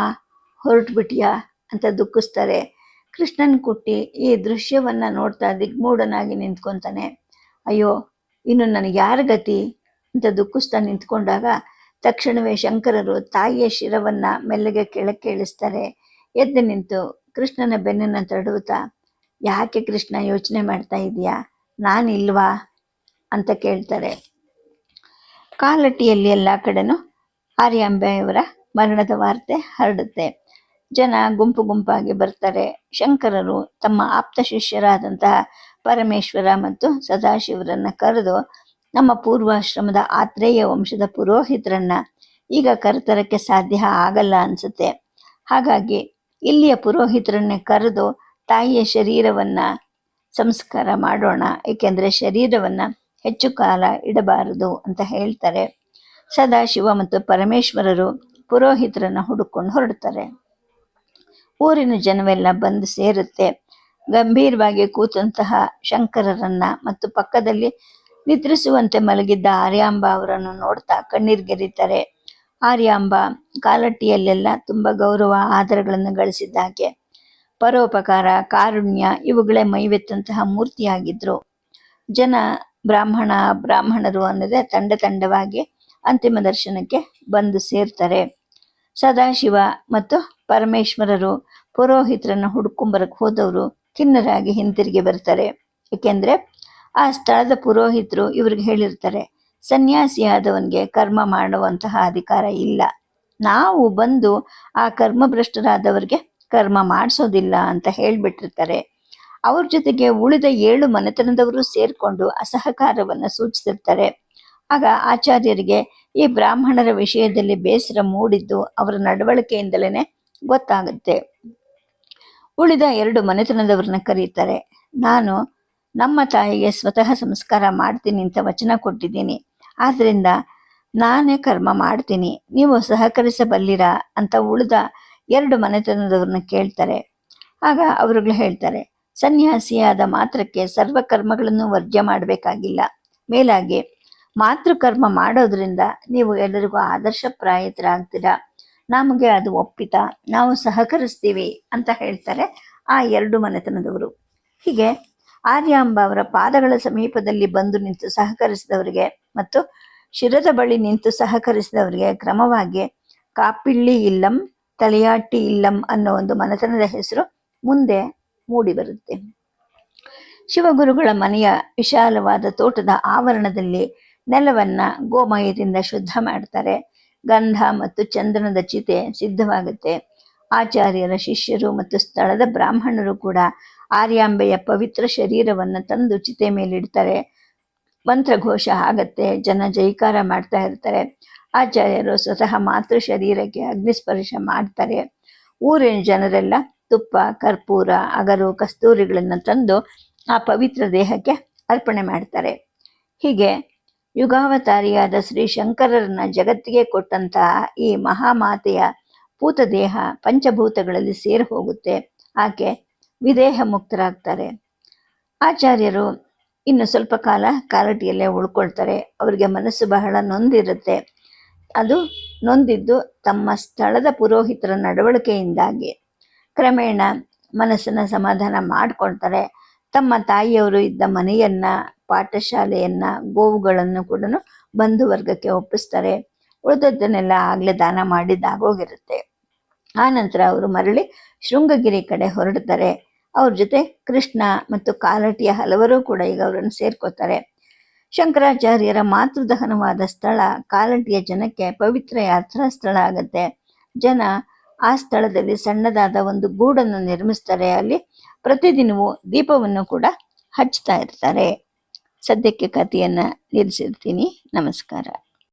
ಹೊರಟುಬಿಟ್ಯಾ ಅಂತ ದುಃಖಿಸ್ತಾರೆ. ಕೃಷ್ಣನ್ ಕುಟ್ಟಿ ಈ ದೃಶ್ಯವನ್ನು ನೋಡ್ತಾ ದಿಗ್ಮೂಢನಾಗಿ ನಿಂತ್ಕೊತಾನೆ. ಅಯ್ಯೋ, ಇನ್ನು ನನಗೆ ಯಾರ ಗತಿ ಅಂತ ದುಃಖಿಸ್ತಾ ನಿಂತ್ಕೊಂಡಾಗ ತಕ್ಷಣವೇ ಶಂಕರರು ತಾಯಿಯ ಶಿರವನ್ನು ಮೆಲ್ಲಗೆ ಕೆಳಕ್ಕೆ ಇಳಿಸ್ತಾರೆ. ಎದ್ದು ನಿಂತು ಕೃಷ್ಣನ ಬೆನ್ನನ್ನು ತಡವುತ್ತಾ, ಯಾಕೆ ಕೃಷ್ಣ ಯೋಚನೆ ಮಾಡ್ತಾ ಇದೀಯಾ, ನಾನಿಲ್ವಾ ಅಂತ ಕೇಳ್ತಾರೆ. ಕಾಲಟಿಯಲ್ಲಿ ಎಲ್ಲ ಕಡೆನೂ ಆರ್ಯಾಂಬೆಯವರ ಮರಣದ ವಾರ್ತೆ ಹರಡುತ್ತೆ. ಜನ ಗುಂಪು ಗುಂಪಾಗಿ ಬರ್ತಾರೆ. ಶಂಕರರು ತಮ್ಮ ಆಪ್ತ ಶಿಷ್ಯರಾದಂತಹ ಪರಮೇಶ್ವರ ಮತ್ತು ಸದಾಶಿವರನ್ನ ಕರೆದು, ನಮ್ಮ ಪೂರ್ವಾಶ್ರಮದ ಆತ್ರೇಯ ವಂಶದ ಪುರೋಹಿತರನ್ನ ಈಗ ಕರೆತರಕ್ಕೆ ಸಾಧ್ಯ ಆಗಲ್ಲ ಅನ್ಸುತ್ತೆ. ಹಾಗಾಗಿ ಇಲ್ಲಿಯ ಪುರೋಹಿತರನ್ನೇ ಕರೆದು ತಾಯಿಯ ಶರೀರವನ್ನ ಸಂಸ್ಕಾರ ಮಾಡೋಣ, ಏಕೆಂದರೆ ಶರೀರವನ್ನ ಹೆಚ್ಚು ಕಾಲ ಇಡಬಾರದು ಅಂತ ಹೇಳ್ತಾರೆ. ಸದಾಶಿವ ಮತ್ತು ಪರಮೇಶ್ವರರು ಪುರೋಹಿತರನ್ನ ಹುಡುಕೊಂಡು ಹೊರಡ್ತಾರೆ. ಊರಿನ ಜನವೆಲ್ಲ ಬಂದು ಸೇರುತ್ತೆ. ಗಂಭೀರವಾಗಿ ಕೂತಂತಹ ಶಂಕರರನ್ನ ಮತ್ತು ಪಕ್ಕದಲ್ಲಿ ನಿದ್ರಿಸುವಂತೆ ಮಲಗಿದ್ದ ಆರ್ಯಾಂಬ ಅವರನ್ನು ನೋಡ್ತಾ ಕಣ್ಣೀರ್ಗೆರೀತಾರೆ. ಆರ್ಯಾಂಬ ಕಾಲಟ್ಟಿಯಲ್ಲೆಲ್ಲ ತುಂಬ ಗೌರವ ಆದರಗಳನ್ನು ಗಳಿಸಿದ್ದಾಕೆ. ಪರೋಪಕಾರ, ಕಾರುಣ್ಯ ಇವುಗಳೇ ಮೈವೆತ್ತಂತಹ ಮೂರ್ತಿಯಾಗಿದ್ರು. ಜನ ಬ್ರಾಹ್ಮಣರು ಅನ್ನೋದೇ ತಂಡ ತಂಡವಾಗಿ ಅಂತಿಮ ದರ್ಶನಕ್ಕೆ ಬಂದು ಸೇರ್ತಾರೆ. ಸದಾಶಿವ ಮತ್ತು ಪರಮೇಶ್ವರರು ಪುರೋಹಿತರನ್ನು ಹುಡ್ಕೊಂಬರಕ್ಕೆ ಹೋದವರು ಖಿನ್ನರಾಗಿ ಹಿಂತಿರುಗಿ ಬರ್ತಾರೆ. ಏಕೆಂದರೆ ಆ ಸ್ಥಳದ ಪುರೋಹಿತರು ಇವ್ರಿಗೆ ಹೇಳಿರ್ತಾರೆ, ಸನ್ಯಾಸಿಯಾದವನಿಗೆ ಕರ್ಮ ಮಾಡುವಂತಹ ಅಧಿಕಾರ ಇಲ್ಲ, ನಾವು ಬಂದು ಆ ಕರ್ಮಭ್ರಷ್ಟರಾದವರಿಗೆ ಕರ್ಮ ಮಾಡಿಸೋದಿಲ್ಲ ಅಂತ ಹೇಳಿಬಿಟ್ಟಿರ್ತಾರೆ. ಅವ್ರ ಜೊತೆಗೆ ಉಳಿದ 7 ಮನೆತನದವರು ಸೇರ್ಕೊಂಡು ಅಸಹಕಾರವನ್ನು ಸೂಚಿಸಿರ್ತಾರೆ. ಆಗ ಆಚಾರ್ಯರಿಗೆ ಈ ಬ್ರಾಹ್ಮಣರ ವಿಷಯದಲ್ಲಿ ಬೇಸರ ಮೂಡಿದ್ದು ಅವರ ನಡವಳಿಕೆಯಿಂದಲೇ ಗೊತ್ತಾಗುತ್ತೆ. ಉಳಿದ 2 ಮನೆತನದವ್ರನ್ನ ಕರೀತಾರೆ. ನಾನು ನಮ್ಮ ತಾಯಿಗೆ ಸ್ವತಃ ಸಂಸ್ಕಾರ ಮಾಡ್ತೀನಿ ಅಂತ ವಚನ ಕೊಟ್ಟಿದ್ದೀನಿ, ಆದ್ದರಿಂದ ನಾನೇ ಕರ್ಮ ಮಾಡ್ತೀನಿ, ನೀವು ಸಹಕರಿಸಬಲ್ಲಿರಾ ಅಂತ ಉಳಿದ 2 ಮನೆತನದವ್ರನ್ನ ಕೇಳ್ತಾರೆ. ಆಗ ಅವರುಗಳು ಹೇಳ್ತಾರೆ, ಸನ್ಯಾಸಿಯಾದ ಮಾತ್ರಕ್ಕೆ ಸರ್ವ ಕರ್ಮಗಳನ್ನು ವರ್ಜ್ಯ ಮಾಡಬೇಕಾಗಿಲ್ಲ, ಮೇಲಾಗಿ ಮಾತೃಕರ್ಮ ಮಾಡೋದ್ರಿಂದ ನೀವು ಎಲ್ಲರಿಗೂ ಆದರ್ಶಪ್ರಾಯತರಾಗ್ತೀರಾ, ನಮಗೆ ಅದು ಒಪ್ಪಿತ, ನಾವು ಸಹಕರಿಸ್ತೀವಿ ಅಂತ ಹೇಳ್ತಾರೆ ಆ 2 ಮನೆತನದವರು. ಹೀಗೆ ಆರ್ಯಾಂಬ ಅವರ ಪಾದಗಳ ಸಮೀಪದಲ್ಲಿ ಬಂದು ನಿಂತು ಸಹಕರಿಸಿದವರಿಗೆ ಮತ್ತು ಶಿರದ ಬಳಿ ನಿಂತು ಸಹಕರಿಸಿದವರಿಗೆ ಕ್ರಮವಾಗಿ ಕಾಪಿಳ್ಳಿ ಇಲ್ಲಂ, ತಲೆಯಾಟಿ ಇಲ್ಲಂ ಅನ್ನೋ ಒಂದು ಮನೆತನದ ಹೆಸರು ಮುಂದೆ ಮೂಡಿ ಬರುತ್ತೆ. ಶಿವಗುರುಗಳ ಮನೆಯ ವಿಶಾಲವಾದ ತೋಟದ ಆವರಣದಲ್ಲಿ ನೆಲವನ್ನ ಗೋಮಯದಿಂದ ಶುದ್ಧ ಮಾಡ್ತಾರೆ. ಗಂಧ ಮತ್ತು ಚಂದನದ ಚಿತೆ ಸಿದ್ಧವಾಗುತ್ತೆ. ಆಚಾರ್ಯರ ಶಿಷ್ಯರು ಮತ್ತು ಸ್ಥಳದ ಬ್ರಾಹ್ಮಣರು ಕೂಡ ಆರ್ಯಾಂಬೆಯ ಪವಿತ್ರ ಶರೀರವನ್ನು ತಂದು ಚಿತೆ ಮೇಲಿಡ್ತಾರೆ. ಮಂತ್ರಘೋಷ ಆಗತ್ತೆ, ಜನ ಜೈಕಾರ ಮಾಡ್ತಾ ಇರ್ತಾರೆ. ಆಚಾರ್ಯರು ಸ್ವತಃ ಮಾತೃ ಶರೀರಕ್ಕೆ ಅಗ್ನಿಸ್ಪರ್ಶ ಮಾಡ್ತಾರೆ. ಊರಿನ ಜನರೆಲ್ಲ ತುಪ್ಪ, ಕರ್ಪೂರ, ಅಗರು, ಕಸ್ತೂರಿಗಳನ್ನು ತಂದು ಆ ಪವಿತ್ರ ದೇಹಕ್ಕೆ ಅರ್ಪಣೆ ಮಾಡ್ತಾರೆ. ಹೀಗೆ ಯುಗಾವತಾರಿಯಾದ ಶ್ರೀ ಶಂಕರರನ್ನ ಜಗತ್ತಿಗೆ ಕೊಟ್ಟಂತಹ ಈ ಮಹಾಮಾತೆಯ ಭೂತದೇಹ ಪಂಚಭೂತಗಳಲ್ಲಿ ಸೇರಿ ಹೋಗುತ್ತೆ. ಆಕೆ ವಿದೇಹ ಮುಕ್ತರಾಗ್ತಾರೆ. ಆಚಾರ್ಯರು ಇನ್ನು ಸ್ವಲ್ಪ ಕಾಲ ಕಾಲಟಿಯಲ್ಲೇ ಉಳ್ಕೊಳ್ತಾರೆ. ಅವರಿಗೆ ಮನಸ್ಸು ಬಹಳ ನೊಂದಿರುತ್ತೆ. ಅದು ನೊಂದಿದ್ದು ತಮ್ಮ ಸ್ಥಳದ ಪುರೋಹಿತರ ನಡವಳಿಕೆಯಿಂದಾಗಿ. ಕ್ರಮೇಣ ಮನಸ್ಸನ್ನು ಸಮಾಧಾನ ಮಾಡ್ಕೊಳ್ತಾರೆ. ತಮ್ಮ ತಾಯಿಯವರು ಇದ್ದ ಮನೆಯನ್ನ, ಪಾಠಶಾಲೆಯನ್ನ, ಗೋವುಗಳನ್ನು ಕೂಡ ಬಂಧುವರ್ಗಕ್ಕೆ ಒಪ್ಪಿಸ್ತಾರೆ. ಉಳಿದದ್ದನ್ನೆಲ್ಲ ಆಗಲೇ ದಾನ ಮಾಡಿದ್ದಾಗೋಗಿರುತ್ತೆ. ಆ ನಂತರ ಅವರು ಮರಳಿ ಶೃಂಗಗಿರಿ ಕಡೆ ಹೊರಡ್ತಾರೆ. ಅವ್ರ ಜೊತೆ ಕೃಷ್ಣ ಮತ್ತು ಕಾಲಟಿಯ ಹಲವರು ಕೂಡ ಈಗ ಅವರನ್ನು ಸೇರ್ಕೋತಾರೆ. ಶಂಕರಾಚಾರ್ಯರ ಮಾತೃದಹನವಾದ ಸ್ಥಳ ಕಾಲಟಿಯ ಜನಕ್ಕೆ ಪವಿತ್ರ ಯಾತ್ರಾ ಸ್ಥಳ ಆಗತ್ತೆ. ಜನ ಆ ಸ್ಥಳದಲ್ಲಿ ಸಣ್ಣದಾದ ಒಂದು ಗೂಡನ್ನು ನಿರ್ಮಿಸ್ತಾರೆ. ಅಲ್ಲಿ ಪ್ರತಿದಿನವೂ ದೀಪವನ್ನು ಕೂಡ ಹಚ್ತಾ ಇರ್ತಾರೆ. ಸದ್ಯಕ್ಕೆ ಕಥೆಯನ್ನು ನಿಲ್ಲಿಸಿರ್ತೀನಿ. ನಮಸ್ಕಾರ.